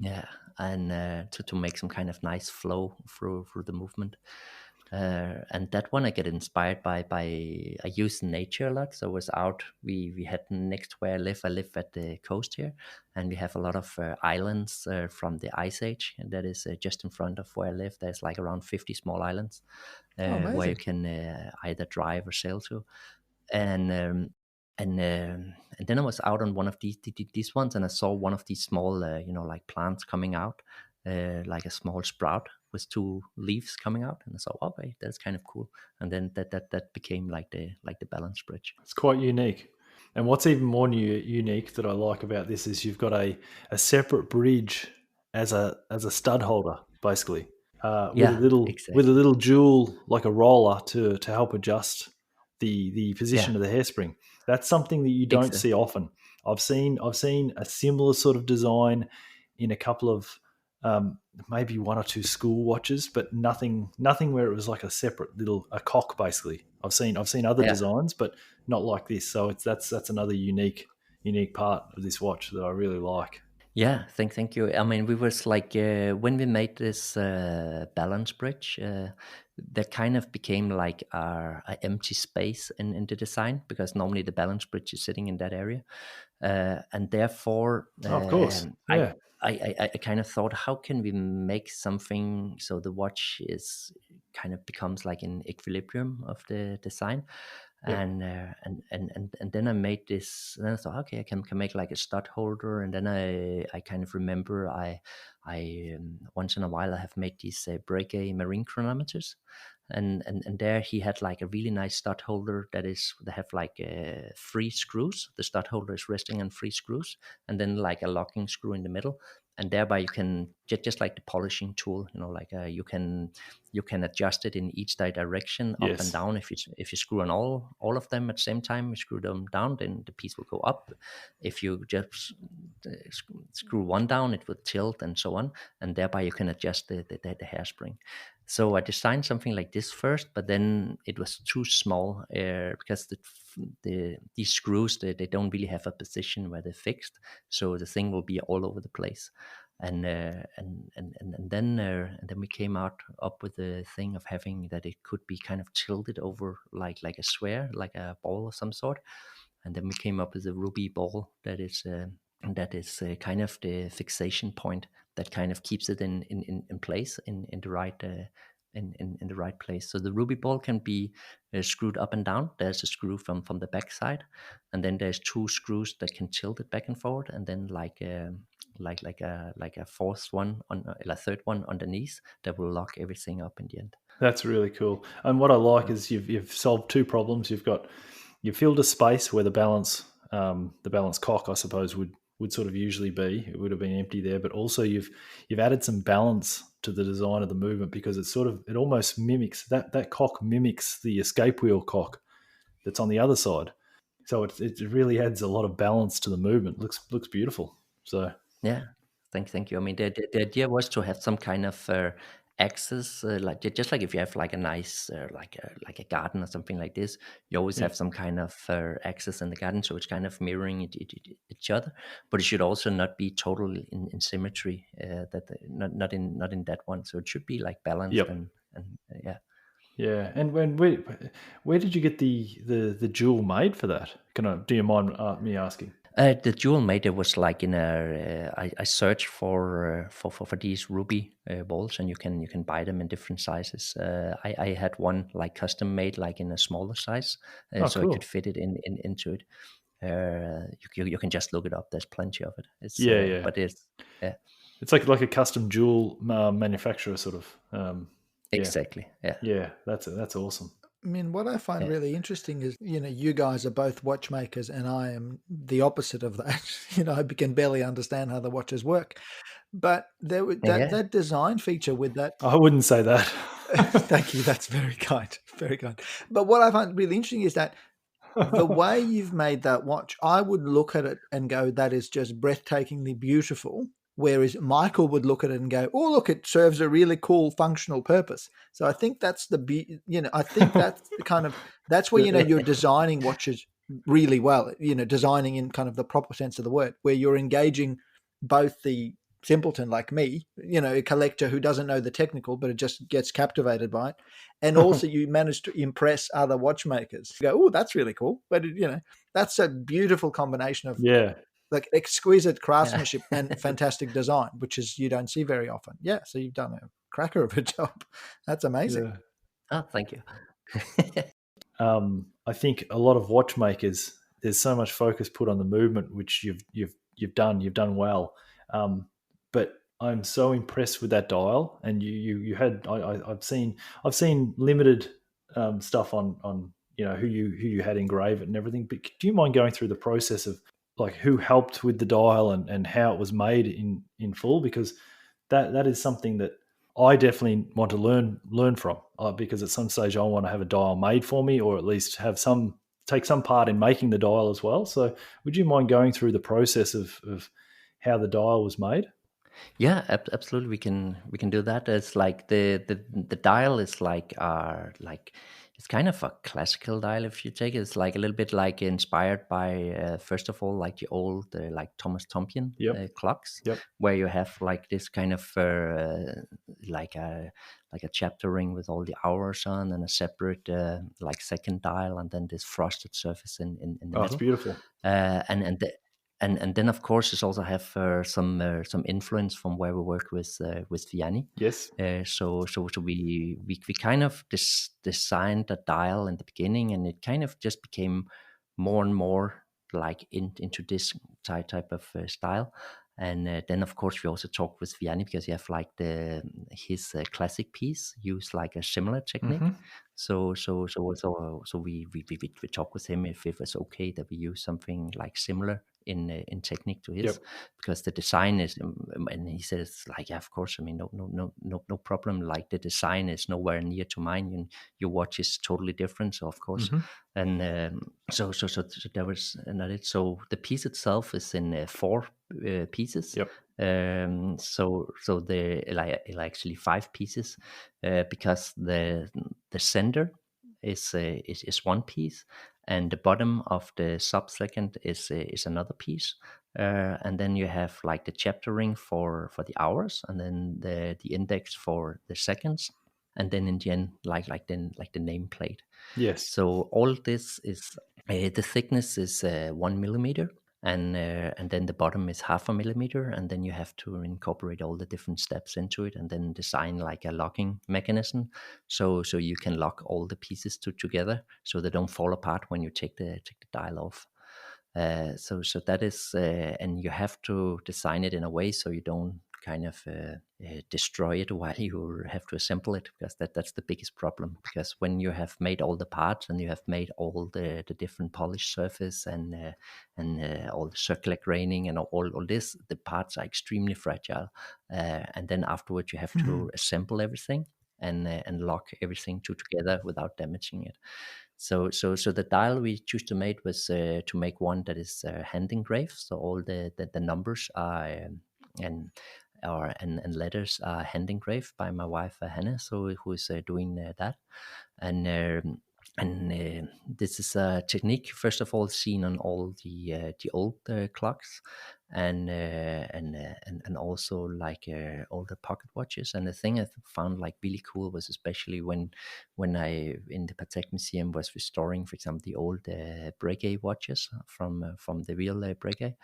S3: yeah, and to make some kind of nice flow through the movement. And that one I get inspired by I use nature a lot. So I was out. We had next where I live at the coast here, and we have a lot of islands from the Ice Age, and that is just in front of where I live. There's like around 50 small islands
S1: Oh,
S3: where you
S1: amazing.
S3: can either drive or sail to, and and then I was out on one of these ones, and I saw one of these small, like plants coming out, like a small sprout with two leaves coming out, and I saw, okay, that's kind of cool. And then that became like the balance bridge.
S2: It's quite unique. And what's even more unique that I like about this is you've got a separate bridge as a stud holder, basically,
S3: Yeah,
S2: with a
S3: exactly.
S2: little jewel like a roller to help adjust the
S3: Yeah,
S2: position of the hairspring. That's something that you don't
S3: exactly.
S2: see often. I've seen a similar sort of design in a couple of maybe one or two school watches, but nothing where it was like a separate little a cock basically. I've seen other
S3: Yeah.
S2: designs, but not like this. So that's another unique part of this watch that I really like.
S3: Yeah, thank you. I mean, we was like when we made this balance bridge, that kind of became like a empty space in the design because normally the balance bridge is sitting in that area, and therefore
S2: Oh, of course, yeah,
S3: I kind of thought, how can we make something so the watch is kind of becomes like an equilibrium of the design,
S2: yep,
S3: and then I made this. And then I thought, okay, I can make like a stud holder. And then I kind of remember I once in a while I have made these Breguet marine chronometers, and there he had like a really nice stud holder they have like three screws. The stud holder is resting on three screws, and then like a locking screw in the middle. And thereby you can just like the polishing tool, like you can adjust it in each direction, up and
S2: yes,
S3: down. If you screw on all of them at the same time, you screw them down, then the piece will go up. If you just screw one down, it will tilt and so on, and thereby you can adjust the hairspring. So I designed something like this first, but then it was too small because these screws they don't really have a position where they're fixed, so the thing will be all over the place. And then we came up with the thing of having that it could be kind of tilted over like a sphere, like a ball of some sort. And then we came up with a ruby ball that is kind of the fixation point that kind of keeps it in place in the right in the right place. So the ruby ball can be screwed up and down. There's a screw from the back side, and then there's two screws that can tilt it back and forward, and then like a fourth one on a third one underneath that will lock everything up in the end.
S2: That's really cool. And what I like is you've solved two problems. You've filled a space where the balance cock, I suppose, would sort of usually be. It would have been empty there, but also you've added some balance to the design of the movement, because it almost mimics that cock mimics the escape wheel cock that's on the other side. So it really adds a lot of balance to the movement. Looks beautiful. So
S3: Yeah, thank you. I mean, the idea was to have some kind of access, like just like if you have like a nice like a garden or something like this, you always
S2: yeah,
S3: have some kind of access in the garden, so it's kind of mirroring each other. But it should also not be total in symmetry. Not in that one. So it should be like balanced
S2: yep,
S3: and yeah.
S2: yeah. And where did you get the jewel made for that? Do you mind me asking?
S3: The jewel made it was like in a. I searched for these ruby balls, and you can buy them in different sizes. I had one like custom made, like in a smaller size,
S2: Oh,
S3: so I could
S2: cool.
S3: fit it into it. You can just look it up. There's plenty of it. It's
S2: Yeah, yeah.
S3: but it's yeah,
S2: It's like a custom jewel manufacturer sort of. Yeah,
S3: exactly, yeah,
S2: yeah. That's awesome.
S1: I mean, what I find
S3: yeah,
S1: really interesting is, you guys are both watchmakers, and I am the opposite of that. I can barely understand how the watches work. But that
S3: yeah.
S1: that design feature with that.
S2: I wouldn't say that.
S1: Thank you. That's very kind. Very kind. But what I find really interesting is that the way you've made that watch, I would look at it and go, that is just breathtakingly beautiful. Whereas Michael would look at it and go, oh, look, it serves a really cool functional purpose. So I think that's I think that's the kind of, that's where, you're designing watches really well, designing in kind of the proper sense of the word, where you're engaging both the simpleton like me, a collector who doesn't know the technical, but it just gets captivated by it. And also you manage to impress other watchmakers. You go, oh, that's really cool. But, that's a beautiful combination of
S2: Yeah,
S1: like exquisite
S3: Yeah.
S1: craftsmanship and fantastic design, which is you don't see very often. Yeah. So you've done a cracker of a job. That's amazing.
S2: yeah.
S3: Oh, thank you.
S2: I think a lot of watchmakers, there's so much focus put on the movement, which you've done well. But I'm so impressed with that dial, and you had I've seen limited stuff on who you had engrave it and everything. But do you mind going through the process of like who helped with the dial and how it was made in full? Because that is something that I definitely want to learn from, because at some stage I want to have a dial made for me, or at least take some part in making the dial as well. So would you mind going through the process of how the dial was made?
S3: Yeah, absolutely. We can do that. It's like the dial is like it's kind of a classical dial. If you take it, it's like a little bit like inspired by first of all like the old like Thomas Tompion
S2: Yep.
S3: clocks,
S2: Yep.
S3: where you have like this kind of like a chapter ring with all the hours on, and a separate like second dial, and then this frosted surface in the
S2: Oh, it's
S3: middle,
S2: beautiful.
S3: and then of course it also have some influence from where we work with Vianney.
S2: Yes.
S3: So we kind of designed a dial in the beginning, and it kind of just became more and more like into this type of style. And then of course we also talked with Vianney, because he have like his classic piece use like a similar technique.
S2: Hmm.
S3: So we talked with him if it was okay that we use something like similar in technique to his,
S2: Yep.
S3: because the design is, and he says like, yeah, of course, I mean, no problem, like the design is nowhere near to mine, and your watch is totally different, so of course.
S2: Hmm.
S3: And so there was another. So the piece itself is in four pieces.
S2: Yep.
S3: So the like actually five pieces, because the center is one piece, and the bottom of the sub second is another piece, and then you have like the chapter ring for the hours, and then the index for the seconds, and then in the end, like the nameplate.
S2: Yes.
S3: So all this is the thickness is 1 millimeter, and then the bottom is 0.5 millimeter, and then you have to incorporate all the different steps into it, and then design like a locking mechanism, so you can lock all the pieces together, so they don't fall apart when you take the dial off. So that is, and you have to design it in a way so you don't kind of destroy it while you have to assemble it, because that's the biggest problem. Because when you have made all the parts and you have made all the different polished surface and all the circular graining and all this, the parts are extremely fragile, and then afterwards you have to assemble everything and lock everything together without damaging it. So the dial we choose to make was to make one that is hand engraved. So all the numbers are and letters are hand engraved by my wife Hannah, so who is doing that. And this is a technique, first of all, seen on all the old clocks, and also like all the pocket watches. And the thing I found like really cool was especially when I in the Patek Museum was restoring, for example, the old Breguet watches from the real Breguet,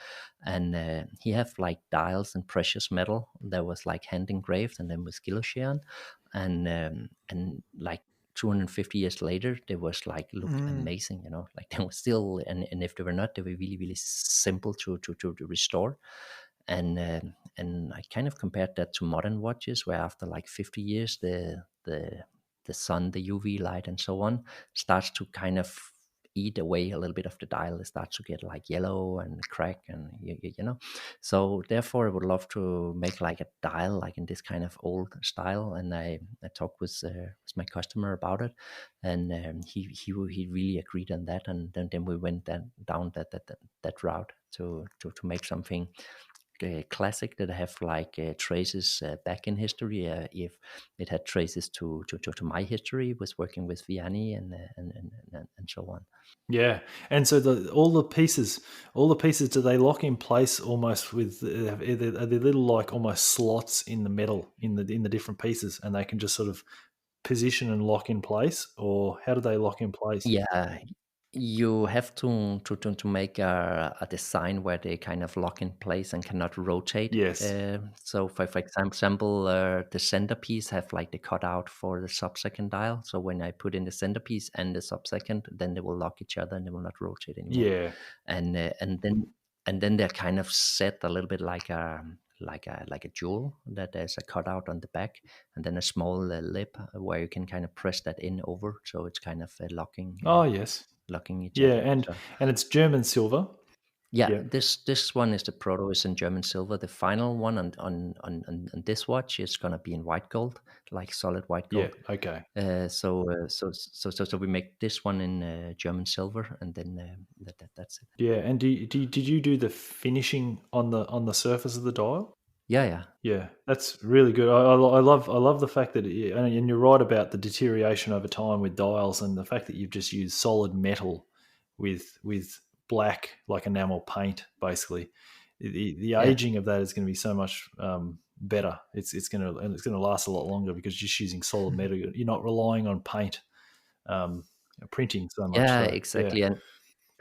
S3: and he have like dials in precious metal that was like hand engraved and then with guilloche, and like 250 years later, they was like looked amazing, like they were still, and if they were not, they were really really simple to restore. And I kind of compared that to modern watches, where after like 50 years, the sun, the UV light, and so on starts to kind of eat away a little bit of the dial. It starts to get like yellow and crack, and so therefore I would love to make like a dial like in this kind of old style. And I talked with my customer about it, and he really agreed on that. And then we went down that route to make something classic that have like traces back in history. If it had traces to my history, was working with Vianney and so on.
S2: Yeah, and so all the pieces, do they lock in place almost with? Are they little like almost slots in the metal in the different pieces, and they can just sort of position and lock in place, or how do they lock in place?
S3: Yeah, you have to make a design where they kind of lock in place and cannot rotate.
S2: Yes.
S3: So for example, the centerpiece have like the cutout for the sub-second dial. So when I put in the centerpiece and the sub-second, then they will lock each other and they will not rotate anymore.
S2: Yeah.
S3: And then they're kind of set a little bit like a jewel, that there's a cutout on the back, and then a small lip where you can kind of press that in over, so it's kind of
S2: Oh yes.
S3: locking each
S2: Yeah,
S3: other.
S2: and
S3: So
S2: and it's German silver.
S3: yeah,
S2: Yeah.
S3: this one is the proto, is in German silver. The final one on this watch is gonna be in white gold, like solid white
S2: Yeah.
S3: gold.
S2: Okay.
S3: So we make this one in German silver, and then that's it.
S2: Yeah, and did you do the finishing on the surface of the dial?
S3: Yeah.
S2: Yeah, that's really good. I love the fact that, and you're right about the deterioration over time with dials, and the fact that you've just used solid metal with black like enamel paint. Basically, the
S3: Yeah.
S2: aging of that is going to be so much better. It's going to last a lot longer because you're just using solid metal. You're not relying on paint um, printing so much.
S3: Yeah,
S2: So yeah.
S3: exactly.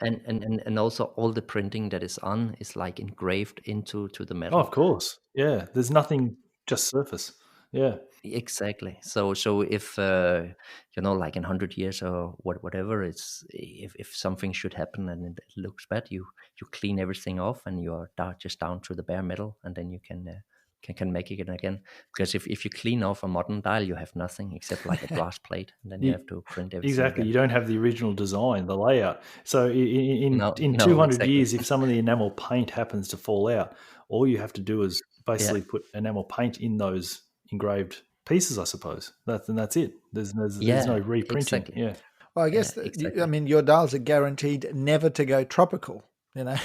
S3: And also all the printing that is on is like engraved into the
S2: Oh, of
S3: metal.
S2: course. Yeah, there's nothing just surface. Yeah.
S3: Exactly. So if like in 100 years or whatever, it's if something should happen and it looks bad, you clean everything off and you're just down to the bare metal, and then you can make it again. Because if you clean off a modern dial, you have nothing except like a brass plate, and then you
S2: You,
S3: have to print everything
S2: exactly. You
S3: again.
S2: don't have the original design, the layout. So
S3: No,
S2: in
S3: no,
S2: 200
S3: exactly.
S2: years, if some of the enamel paint happens to fall out, all you have to do is
S3: Yeah,
S2: basically put enamel paint in those engraved pieces, I suppose. That's it. There's no
S3: yeah,
S2: reprinting.
S3: exactly.
S2: Yeah.
S1: Well, I
S3: Yeah,
S1: guess that I
S3: exactly.
S1: mean your dials are guaranteed never to go tropical, you know,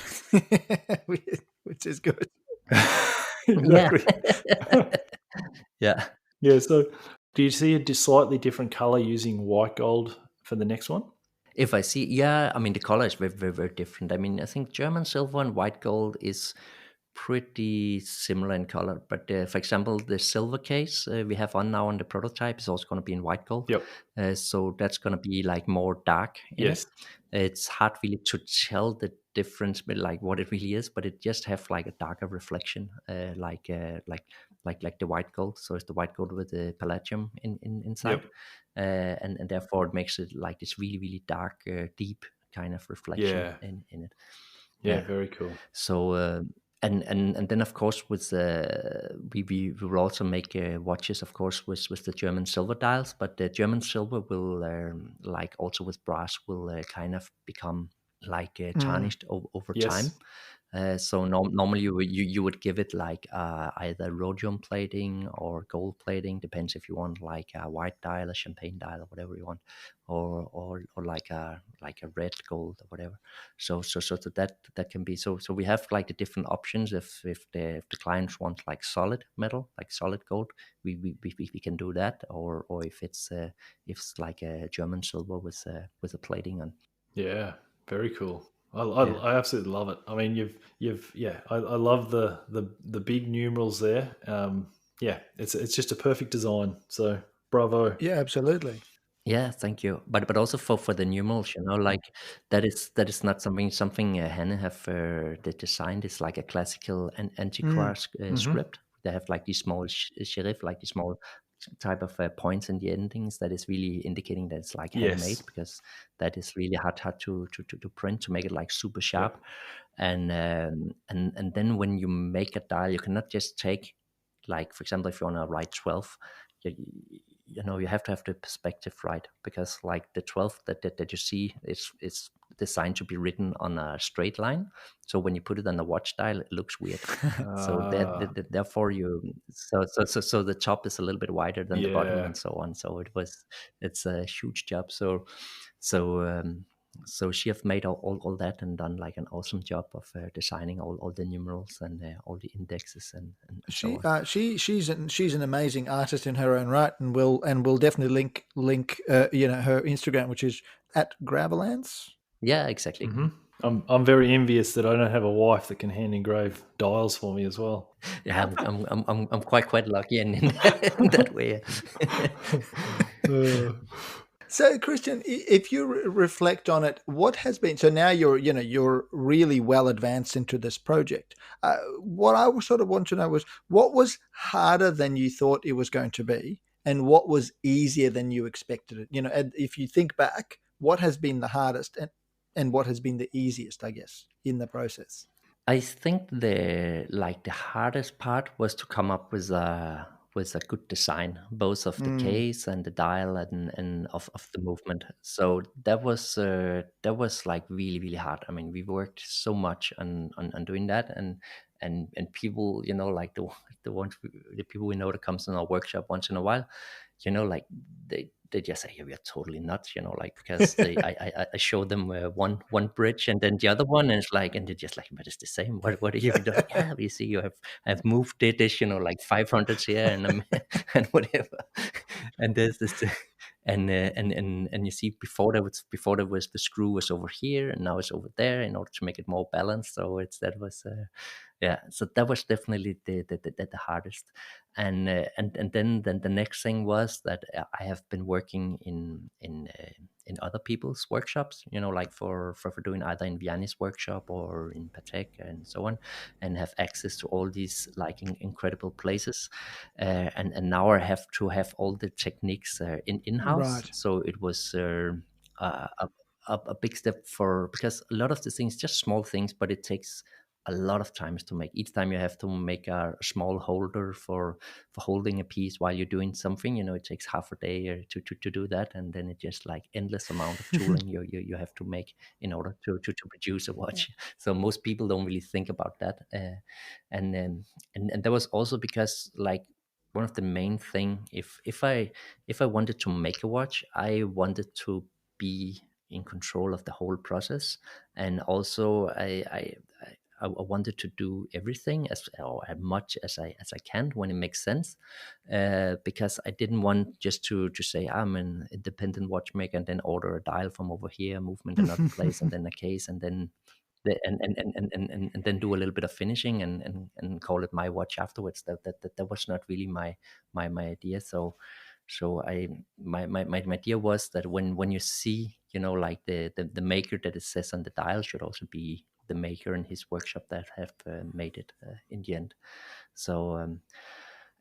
S1: which is good.
S3: Yeah.
S2: Exactly.
S3: Yeah.
S2: Yeah. So do you see a slightly different color using white gold for the next one?
S3: If I see, yeah, I mean the color is very, very, very different. I mean, I think German silver and white gold is pretty similar in color. But for example, the silver case we have on now on the prototype is also going to be in white gold.
S2: Yep.
S3: So that's going to be like more dark in it.
S2: Yes.
S3: It's hard really to tell the difference, but like what it really is. But it just have like a darker reflection, like the white gold. So it's the white gold with the palladium inside,
S2: Yep.
S3: and therefore it makes it like this really, really dark, deep kind of reflection
S2: Yeah.
S3: in it.
S2: Yeah.
S3: Yeah.
S2: Very cool.
S3: So and then of course with we will also make watches, of course, with the German silver dials, but the German silver will like also with brass will kind of become like
S1: Mm.
S3: tarnished over time.
S2: Yes.
S3: So normally you would give it like either rhodium plating or gold plating, depends if you want like a white dial, a champagne dial, or whatever you want, or like a red gold or whatever. So that can be so we have like the different options. If the clients want like solid metal, like solid gold, we can do that, or if it's like a German silver with a plating on.
S2: Yeah. Very cool.
S3: Yeah.
S2: I absolutely love it. I mean, you've yeah. I love the big numerals there. Yeah. It's just a perfect design. So bravo.
S1: Yeah, absolutely.
S3: Yeah, thank you. But also for the numerals, like that is not something Hannah have they designed. It's like a classical and
S1: Mm.
S3: antiquar
S2: Mm-hmm.
S3: script. They have like these small serif, like these small type of points in the endings that is really indicating that it's like handmade,
S2: Yes.
S3: because that is really hard to print, to make it like super sharp.
S2: Yep.
S3: And then when you make a dial, you cannot just take, like for example, if you want to write 12, you, you have to have the perspective right, because like the 12 that you see is designed to be written on a straight line. So when you put it on the watch dial, it looks weird. So
S2: Uh,
S3: therefore so the top is a little bit wider than the bottom,
S2: yeah.
S3: and so on. So it's a huge job. So she have made all that and done like an awesome job of designing all the numerals and all the indexes and so
S1: She
S3: on.
S1: she's an amazing artist in her own right, and will definitely link her Instagram, which is at Gravelance.
S3: Yeah, exactly.
S2: Mm-hmm. I'm very envious that I don't have a wife that can hand engrave dials for me as well.
S3: Yeah, I'm quite lucky in in that way.
S2: Uh,
S1: So, Christian, if you reflect on it, what has been, so now you're really well advanced into this project. What I sort of want to know was, what was harder than you thought it was going to be, and what was easier than you expected it? And if you think back, what has been the hardest, and what has been the easiest, I guess, in the process?
S3: I think the hardest part was to come up with a good design, both of the
S1: Mm,
S3: case and the dial and of the movement. So that was like really, really hard. I mean, we worked so much on doing that, and people, like the people we know that comes in our workshop once in a while, like they just say, yeah, we are totally nuts, like, because I show them one bridge and then the other one, and it's like, and they're just like, but it's the same. What have you done? Yeah, we see you have moved this, like 500 here and and whatever. And there's this, and you see, before there was the screw was over here, and now it's over there in order to make it more balanced. So that was yeah, so that was definitely the hardest. And then the next thing was that I have been working in other people's workshops, like for doing either in Vianney's workshop or in Patek and so on, and have access to all these like incredible places. And now I have to have all the techniques in-house.
S1: right.
S3: So it was a a big step, because a lot of the things, just small things, but it takes a lot of times to make. Each time you have to make a small holder for holding a piece while you're doing something. It takes half a day or to do that, and then it's just like endless amount of tooling you have to make in order to produce a watch. So most people don't really think about that, and that was also because, like, one of the main thing, if I wanted to make a watch, I wanted to be in control of the whole process. And also I wanted to do everything as much as I can when it makes sense, because I didn't want just to say I'm an independent watchmaker and then order a dial from over here, movement another place, and then a case, and then and then do a little bit of finishing and call it my watch afterwards. That was not really my idea. So my idea was that when you see, like the maker that it says on the dial should also be the maker in his workshop that have made it in the end. So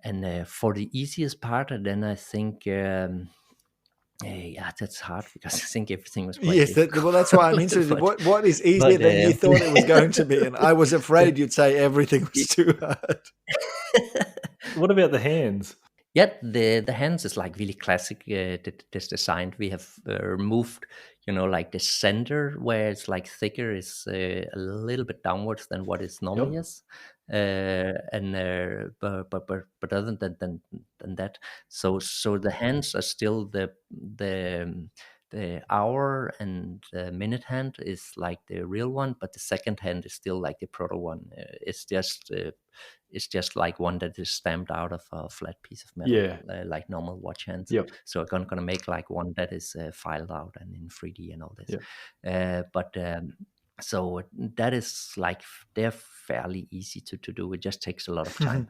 S3: and for the easiest part, then I think. Yeah, that's hard because I think everything was quite
S1: Yes, well,
S3: difficult.
S1: that's why I'm interested.
S3: but,
S1: What is easier
S3: but
S1: than you thought it was going to be? And I was afraid you'd say everything was too hard.
S2: What about the hands?
S3: Yeah, the hands is like really classic. This design we have removed, like the center where it's like thicker is a little bit downwards than what it normally
S2: Yep.
S3: is, and but other than that, so the hands are still the hour and the minute hand is like the real one, but the second hand is still like the proto one. It's just like one that is stamped out of a flat piece of metal,
S2: Yeah.
S3: like normal watch hands.
S2: Yep.
S3: So I'm gonna make like one that is filed out and in 3D and all this.
S2: Yep.
S3: But so that is like they're fairly easy to do. It just takes a lot of time.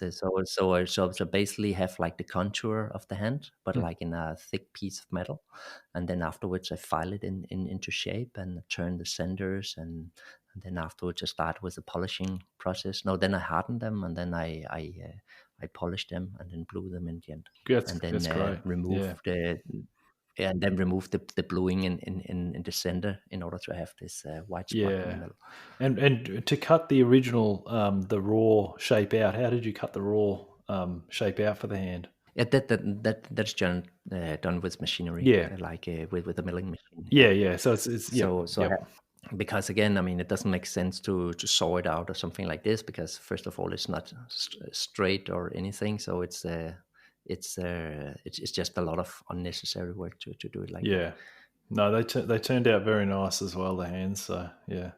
S3: So basically have like the contour of the hand, but like in a thick piece of metal, and then afterwards I file it into shape and turn the centers, and then afterwards I start with the polishing process. No, then I harden them, and then I polish them and then blue them in the end, and then
S2: That's great.
S3: remove the bluing in the center in order to have this white spot in the middle.
S2: And to cut the original the raw shape out, how did you cut the raw shape out for the hand?
S3: Yeah, that's done with machinery.
S2: Yeah.
S3: Like with a milling machine.
S2: Yeah. So it's
S3: because again, I mean, it doesn't make sense to saw it out or something like this, because first of all, it's not straight or anything. So it's just a lot of unnecessary work to do it like that.
S2: Yeah. No, they turned out very nice as well, the hands. So yeah.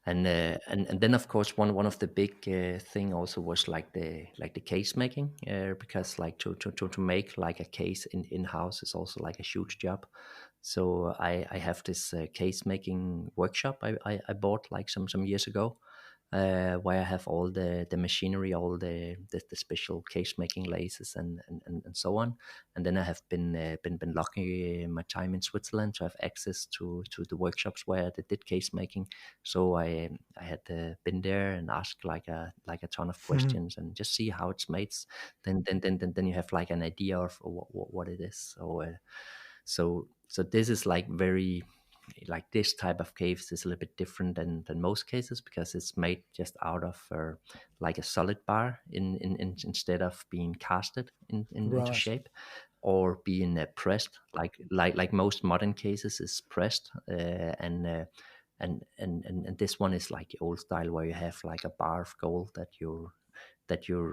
S3: And then of course one of the big thing also was like the case making, because like to make like a case in house is also like a huge job. So I have this case making workshop I bought like some years ago, where I have all the machinery, all the special case making lasers and so on. And then I have been lucky in my time in Switzerland to have access to the workshops where they did case making. So I had been there and asked like a ton of questions and just see how it's made. Then you have like an idea of what it is. So this is like very, like this type of caves is a little bit different than most cases, because it's made just out of like a solid bar instead of being casted into shape or being pressed like most modern cases is pressed, and this one is like the old style where you have like a bar of gold that you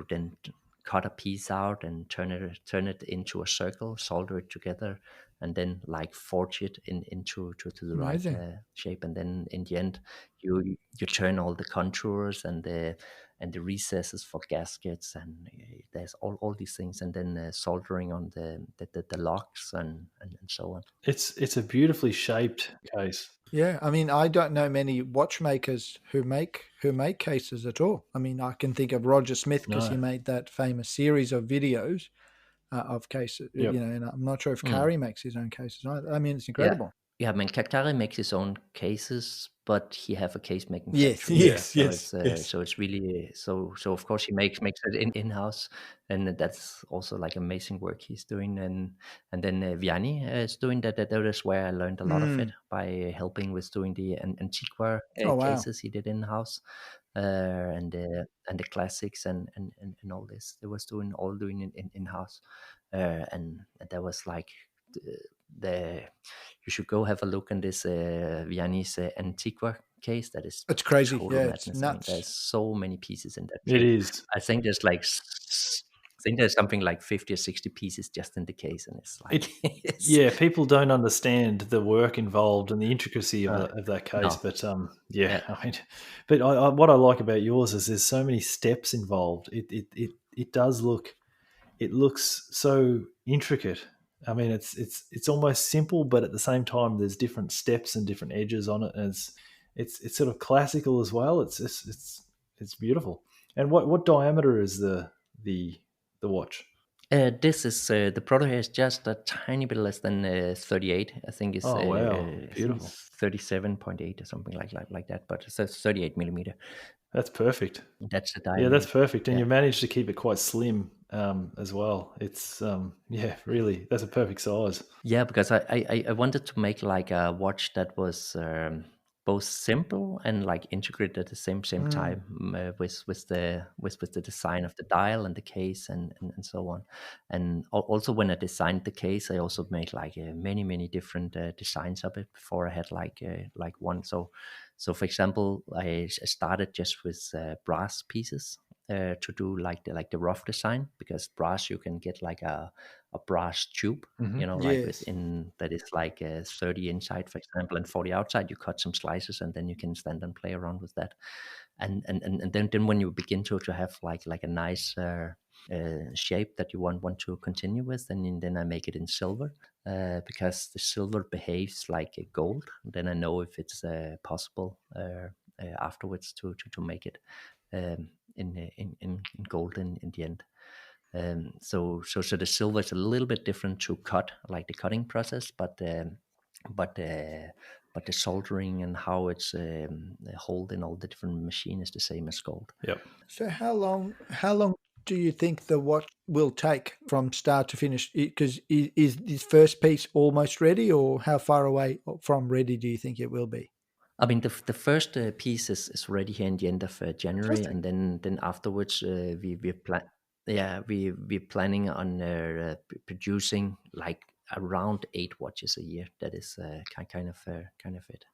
S3: then cut a piece out and turn it into a circle, solder it together, and then like forge it into the right shape. And then in the end, you turn all the contours and the recesses for gaskets, and there's all these things, and then soldering on the locks and so on.
S2: It's a beautifully shaped case.
S1: Yeah, I mean, I don't know many watchmakers who make cases at all. I mean, I can think of Roger Smith because he made that famous series of videos of cases.
S2: Yep.
S1: And I'm not sure if Kari makes his own cases. I mean, it's incredible.
S3: Yeah, I mean, Kari makes his own cases, but he have a case making factory.
S1: Yes.
S3: So it's really so of course he makes it in house, and that's also like amazing work he's doing. And then Vianney is doing that. That is where I learned a lot of it by helping with doing the Antiqua cases he did in house, and the classics and all this. They was doing in house, and that was like the you should go have a look in this Vianney's Antiqua case. That is,
S1: it's crazy.
S3: Total madness. It's nuts. I mean, there's so many pieces in that.
S2: It is.
S3: I think there's like think there's something like 50 or 60 pieces just in the case, and it's like,
S2: Yeah, people don't understand the work involved and the intricacy of that case.
S3: no,
S2: But yeah,
S3: yeah,
S2: I mean, but what I like about yours is there's so many steps involved. It does look, it looks so intricate. I mean, it's almost simple, but at the same time, there's different steps and different edges on it, and it's sort of classical as well. It's beautiful. And what diameter is the the watch?
S3: this is the product here is just a tiny bit less than 38. I think it's
S2: Oh wow,
S3: I think
S2: beautiful.
S3: it's 37.8 or something like that. But it says 38 millimeter.
S2: That's perfect.
S3: That's the
S2: Yeah, that's
S3: diameter.
S2: perfect, and
S3: Yeah.
S2: you managed to keep it quite slim as well. It's yeah, really, that's a perfect size.
S3: Yeah, because I wanted to make like a watch that was both simple and like integrated at the same
S1: Mm.
S3: time, with the design of the dial and the case and so on. And also when I designed the case, I also made like many different designs of it before I had like one. So for example, I started just with brass pieces to do like the rough design, because brass you can get like a brass tube,
S2: Hmm.
S3: like
S1: Yes.
S3: within that is like 30 inside, for example, and 40 outside. You cut some slices, and then you can stand and play around with that. And then when you begin to have like a nice shape that you want to continue with, then I make it in silver, because the silver behaves like a gold. Then I know if it's possible afterwards to make it in gold in the end. So the silver is a little bit different to cut, like the cutting process, but but the soldering and how it's hold in all the different machine is the same as gold.
S2: Yep.
S1: So how long do you think the watch will take from start to finish? Because is this first piece almost ready, or how far away from ready do you think it will be?
S3: I mean, the first piece is ready here in the end of January,
S1: Fantastic.
S3: and then afterwards we're planning on producing like around 8 watches a year. That is kind of it.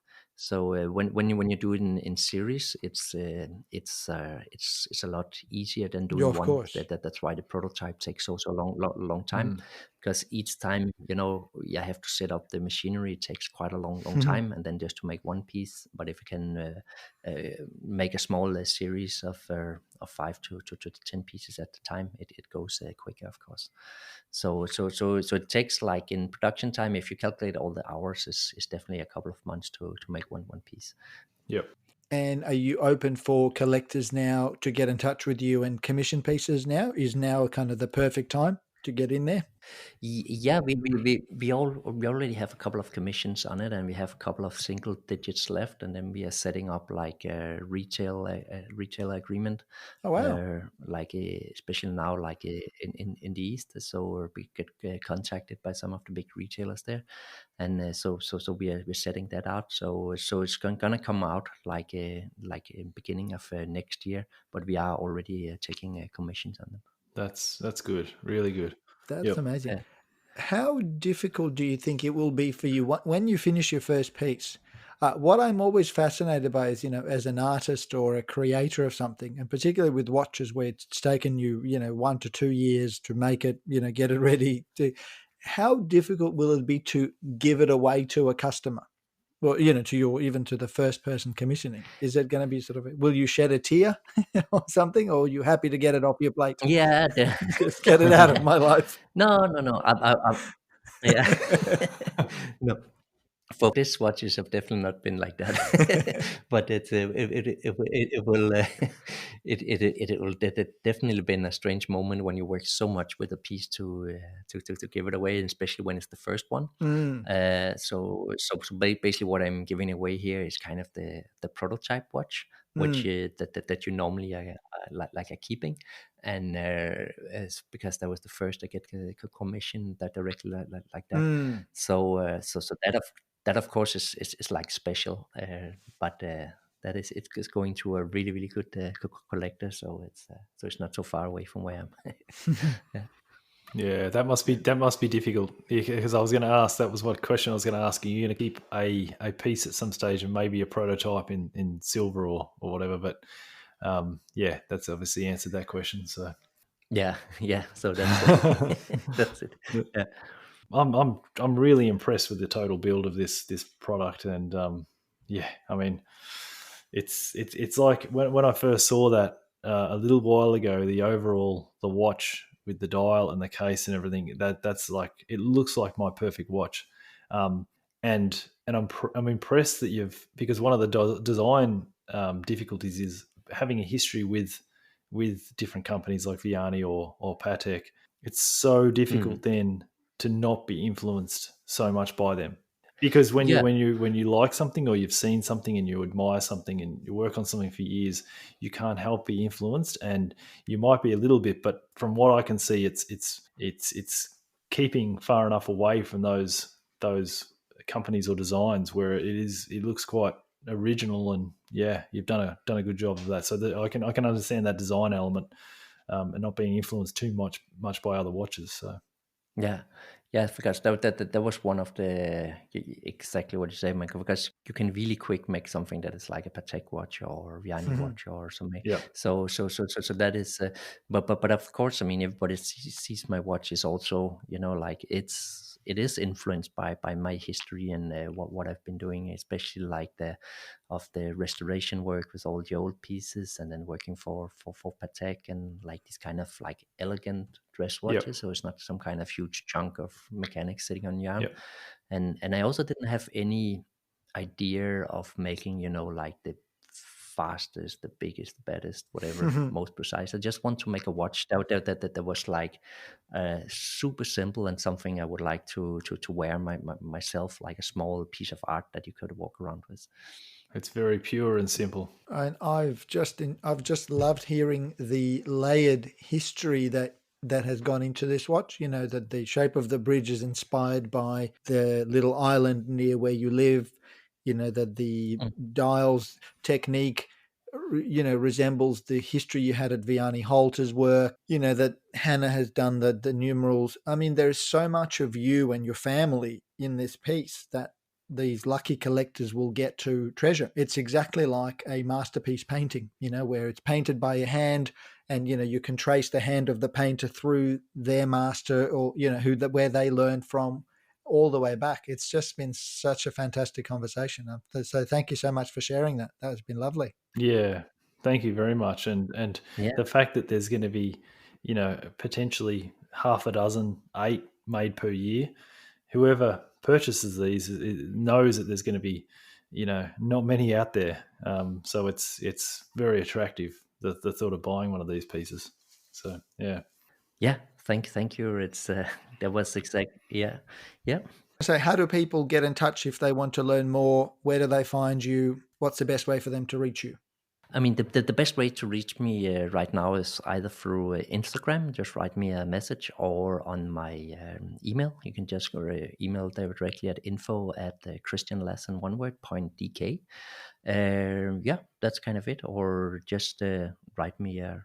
S3: So when you do it in series, it's a lot easier than
S1: Yeah,
S3: doing
S1: of
S3: one.
S1: course.
S3: That's why the prototype takes so long time,
S2: Mm.
S3: because each time you have to set up the machinery. It takes quite a long time, and then just to make one piece. But if you can make a small series of 5 to 10 pieces at a time, it goes quicker, of course. So it takes, like, in production time, if you calculate all the hours, is definitely a couple of months to make one piece.
S2: Yep.
S1: And are you open for collectors now to get in touch with you and commission pieces now? Is now kind of the perfect time to get in there?
S3: Yeah, we already have a couple of commissions on it, and we have a couple of single digits left, and then we are setting up like a retail agreement,
S1: Oh, wow.
S3: like especially now, like in the east. So we get contacted by some of the big retailers there, and so we're setting that out. So it's gonna come out like in beginning of next year, but we are already taking commissions on them.
S2: That's good. Really good.
S1: That's
S2: Yep.
S1: amazing.
S3: Yeah.
S1: How difficult do you think it will be for you when you finish your first piece? What I'm always fascinated by is, as an artist or a creator of something, and particularly with watches where it's taken you, 1 to 2 years to make it, get it ready. How difficult will it be to give it away to a customer? Well, even to the first person commissioning. Is it going to be will you shed a tear or something, or are you happy to get it off your plate?
S3: Yeah,
S1: Just get it out of my life.
S3: no. Yeah. No, for this watches have definitely not been like that. But it will it will definitely been a strange moment when you work so much with a piece to give it away, and especially when it's the first one.
S1: Mm,
S3: So basically, what I'm giving away here is kind of the prototype watch, which
S1: mm,
S3: that you normally like are keeping, and it's because that was the first I get commission that directly like that.
S1: mm.
S3: So that of course is like special, but that it's going to a really good collector, so it's not so far away from where I'm. Yeah.
S2: Yeah, that must be difficult, because I was going to ask, that was what question I was going to ask. Are you going to keep a piece at some stage and maybe a prototype in silver or whatever? But yeah, that's obviously answered that question. So
S3: Yeah, yeah. So that's that's it. Yeah.
S2: I'm really impressed with the total build of this product, and yeah, I mean, it's like when I first saw that a little while ago, the watch with the dial and the case and everything, that's like, it looks like my perfect watch, um, and I'm impressed that you've, because one of the design difficulties is having a history with different companies like Vianney or Patek. It's so
S3: Mm.
S2: difficult then to not be influenced so much by them, because when you
S3: Yeah.
S2: like something, or you've seen something and you admire something and you work on something for years, you can't help be influenced, and you might be a little bit, but from what I can see, it's keeping far enough away from those companies or designs where it looks quite original, and yeah, you've done a good job of that. So that I can understand that design element, and not being influenced too much by other watches. So
S3: Yeah, yeah, because that was one of the exactly what you say, Michael. Because you can really quick make something that is like a Patek watch or Vianney watch or something.
S2: yeah,
S3: So that is, but of course, I mean, everybody sees my watch is also, like it is influenced by my history and what I've been doing, especially like the restoration work with all the old pieces, and then working for Patek, and like this kind of like elegant dress
S2: yeah,
S3: watches, so it's not some kind of huge chunk of mechanics sitting on your arm.
S2: yeah,
S3: And I also didn't have any idea of making, like the fastest, the biggest, the baddest, whatever, most precise. I just want to make a watch that was like super simple, and something I would like to wear myself, like a small piece of art that you could walk around with.
S2: it's very pure and simple.
S1: And I've just loved hearing the layered history that has gone into this watch. You know, that the shape of the bridge is inspired by the little island near where you live. You know, that the
S3: Mm.
S1: dials technique, resembles the history you had at Vianney Halter's work. You know, that Hannah has done the numerals. I mean, there's so much of you and your family in this piece that these lucky collectors will get to treasure. It's exactly like a masterpiece painting, where it's painted by a hand, and you can trace the hand of the painter through their master, or where they learned from, all the way back. It's just been such a fantastic conversation. So thank you so much for sharing that. That has been lovely.
S2: Yeah, thank you very much. And
S3: Yeah.
S2: the fact that there's going to be, potentially half a dozen, 8 made per year, whoever purchases these knows that there's going to be, not many out there. So it's very attractive, the thought of buying one of these pieces. So yeah.
S3: Yeah, thank you. It's that was exact. Yeah, yeah.
S1: So how do people get in touch if they want to learn more? Where do they find you? What's the best way for them to reach you?
S3: I mean, the best way to reach me right now is either through Instagram, just write me a message, or on my email. You can just email directly at info@christianlasson, one word, .dk. Yeah, that's kind of it. Or just write me a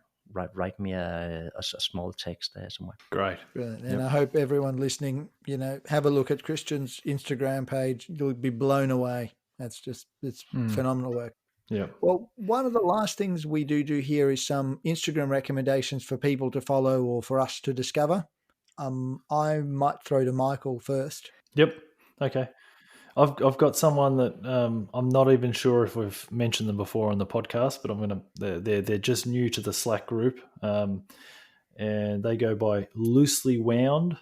S3: small text somewhere.
S2: Great.
S1: Brilliant. And
S2: Yep.
S1: I hope everyone listening, have a look at Christian's Instagram page. You'll be blown away. It's
S2: Mm.
S1: phenomenal work.
S2: Yep.
S1: Well, one of the last things we do here is some Instagram recommendations for people to follow or for us to discover. I might throw to Michael first.
S2: Yep. Okay. I've got someone that I'm not even sure if we've mentioned them before on the podcast, but they're just new to the Slack group, and they go by Loosely Wound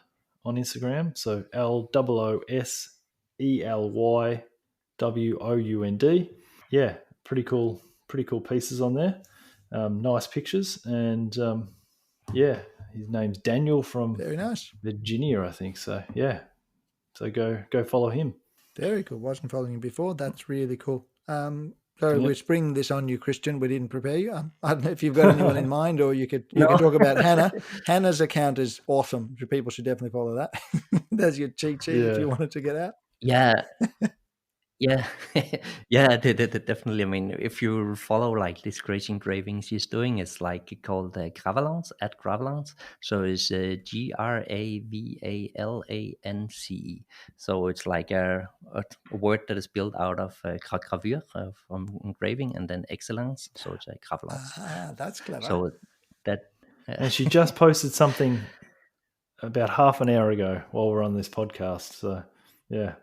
S2: on Instagram. So LOOSELYWOUND. Yeah, pretty cool pieces on there. Nice pictures, and yeah, his name's Daniel from
S1: Very nice.
S2: Virginia, I think. So yeah, so go follow him.
S1: Very cool. Wasn't following you before. That's really cool. So we're
S2: Yep.
S1: springing this on you, Christian. We didn't prepare you. I don't know if you've got anyone in mind, or you can
S3: No.
S1: talk about Hannah. Hannah's account is awesome. People should definitely follow that. There's your cheat sheet if
S2: Yeah.
S1: you wanted to get out.
S3: Yeah, yeah, yeah, definitely. I mean, if you follow like these crazy engravings he's doing, it's like called Gravalance, at Gravalance. So it's GRAVALANCE. So it's like a word that is built out of gravure, from engraving, and then excellence. So it's a Gravalance.
S1: That's clever.
S3: So that
S2: And she just posted something about half an hour ago while we're on this podcast. So, yeah.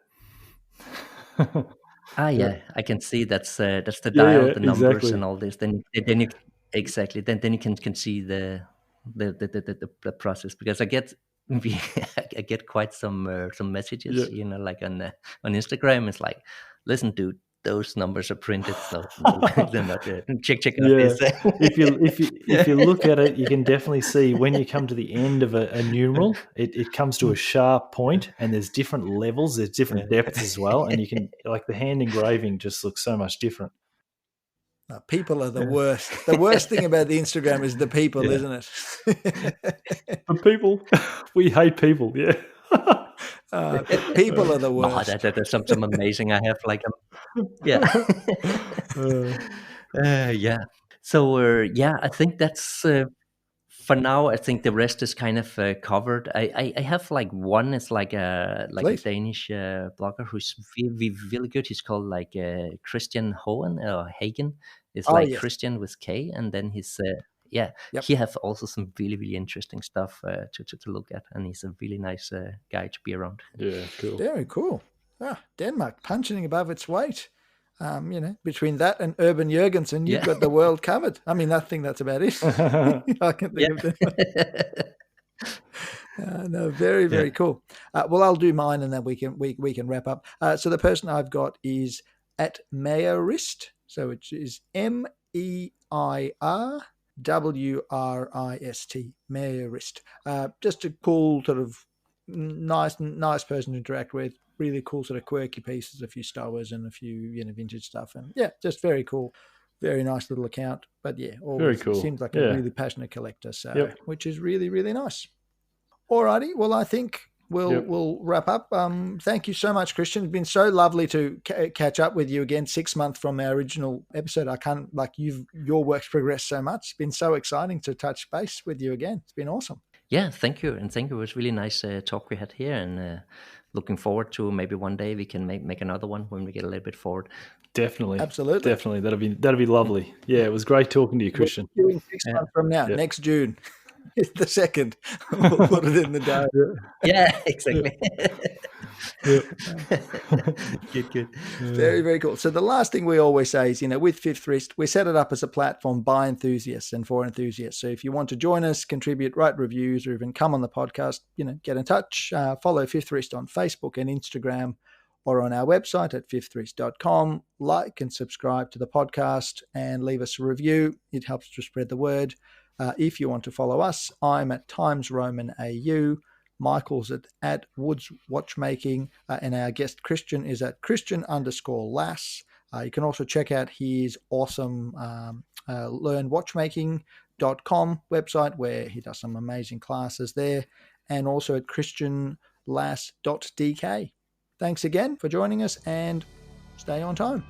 S3: Yeah, I can see that's the
S2: Yeah,
S3: dial,
S2: yeah,
S3: the numbers,
S2: exactly.
S3: and all this. Then you exactly then you can see the process, because I get I get quite some messages,
S2: Yeah.
S3: like on Instagram. It's like, listen, dude, those numbers are printed, so they're not there. Check out
S2: Yeah.
S3: this.
S2: If you look at it, you can definitely see when you come to the end of a numeral, it comes to a sharp point, and there's different levels, there's different depths as well, and you can, like, the hand engraving just looks so much different.
S1: People are the worst. The worst thing about the Instagram is the people,
S2: Yeah.
S1: isn't it?
S2: The people, we hate people. Yeah.
S1: People are the
S3: No,
S1: worst.
S3: that's some amazing. I have like yeah. Yeah. So yeah, I think that's for now. I think the rest is kind of covered. I have like one. It's like a
S1: Please.
S3: Danish blogger who's really good. He's called like Christian Hohen or Hagen. It's like
S1: Yes.
S3: Christian with K, and then he's yeah.
S1: Yep.
S3: He have also some really interesting stuff to look at, and he's a really nice guy to be around.
S2: Yeah, cool.
S1: Very cool. Denmark punching above its weight. Between that and Urban Jurgensen, you've got the world covered. I mean, I think that's about it. I can think of Denmark. No, very cool. Well, I'll do mine, and then we can wrap up. So the person I've got is at Meierist. So it is MEIRWRIST. Meierist. Just a cool sort of nice person to interact with. Really cool sort of quirky pieces, a few Star Wars and a few vintage stuff, and yeah, just very cool. Very nice little account. But yeah, always
S2: Very cool.
S1: seems like a really passionate collector. So
S2: Yep.
S1: which is really nice. Alrighty, well, I think we'll wrap up. Thank you so much, Christian. It's been so lovely to catch up with you again. 6 months from our original episode. I can't your work's progressed so much. It's been so exciting to touch base with you again. It's been awesome.
S3: Yeah, thank you, and thank you. It was really nice talk we had here, and looking forward to maybe one day we can make another one when we get a little bit forward.
S2: Definitely,
S1: absolutely,
S2: that'd be lovely. Yeah, it was great talking to you, Christian.
S1: We're doing 6 months from now, next June. It's the 2nd. We'll put it in the diary.
S3: Yeah, exactly. Good.
S1: Very cool. So the last thing we always say is, with Fifth Wrist, we set it up as a platform by enthusiasts and for enthusiasts. So if you want to join us, contribute, write reviews, or even come on the podcast, get in touch. Follow Fifth Wrist on Facebook and Instagram, or on our website at fifthwrist.com. Like and subscribe to the podcast and leave us a review. It helps to spread the word. If you want to follow us, I'm at Times Roman AU. Michael's at Woods Watchmaking, and our guest Christian is at Christian_Lass. You can also check out his awesome learnwatchmaking.com website, where he does some amazing classes there, and also at christianlass.dk. Thanks again for joining us, and stay on time.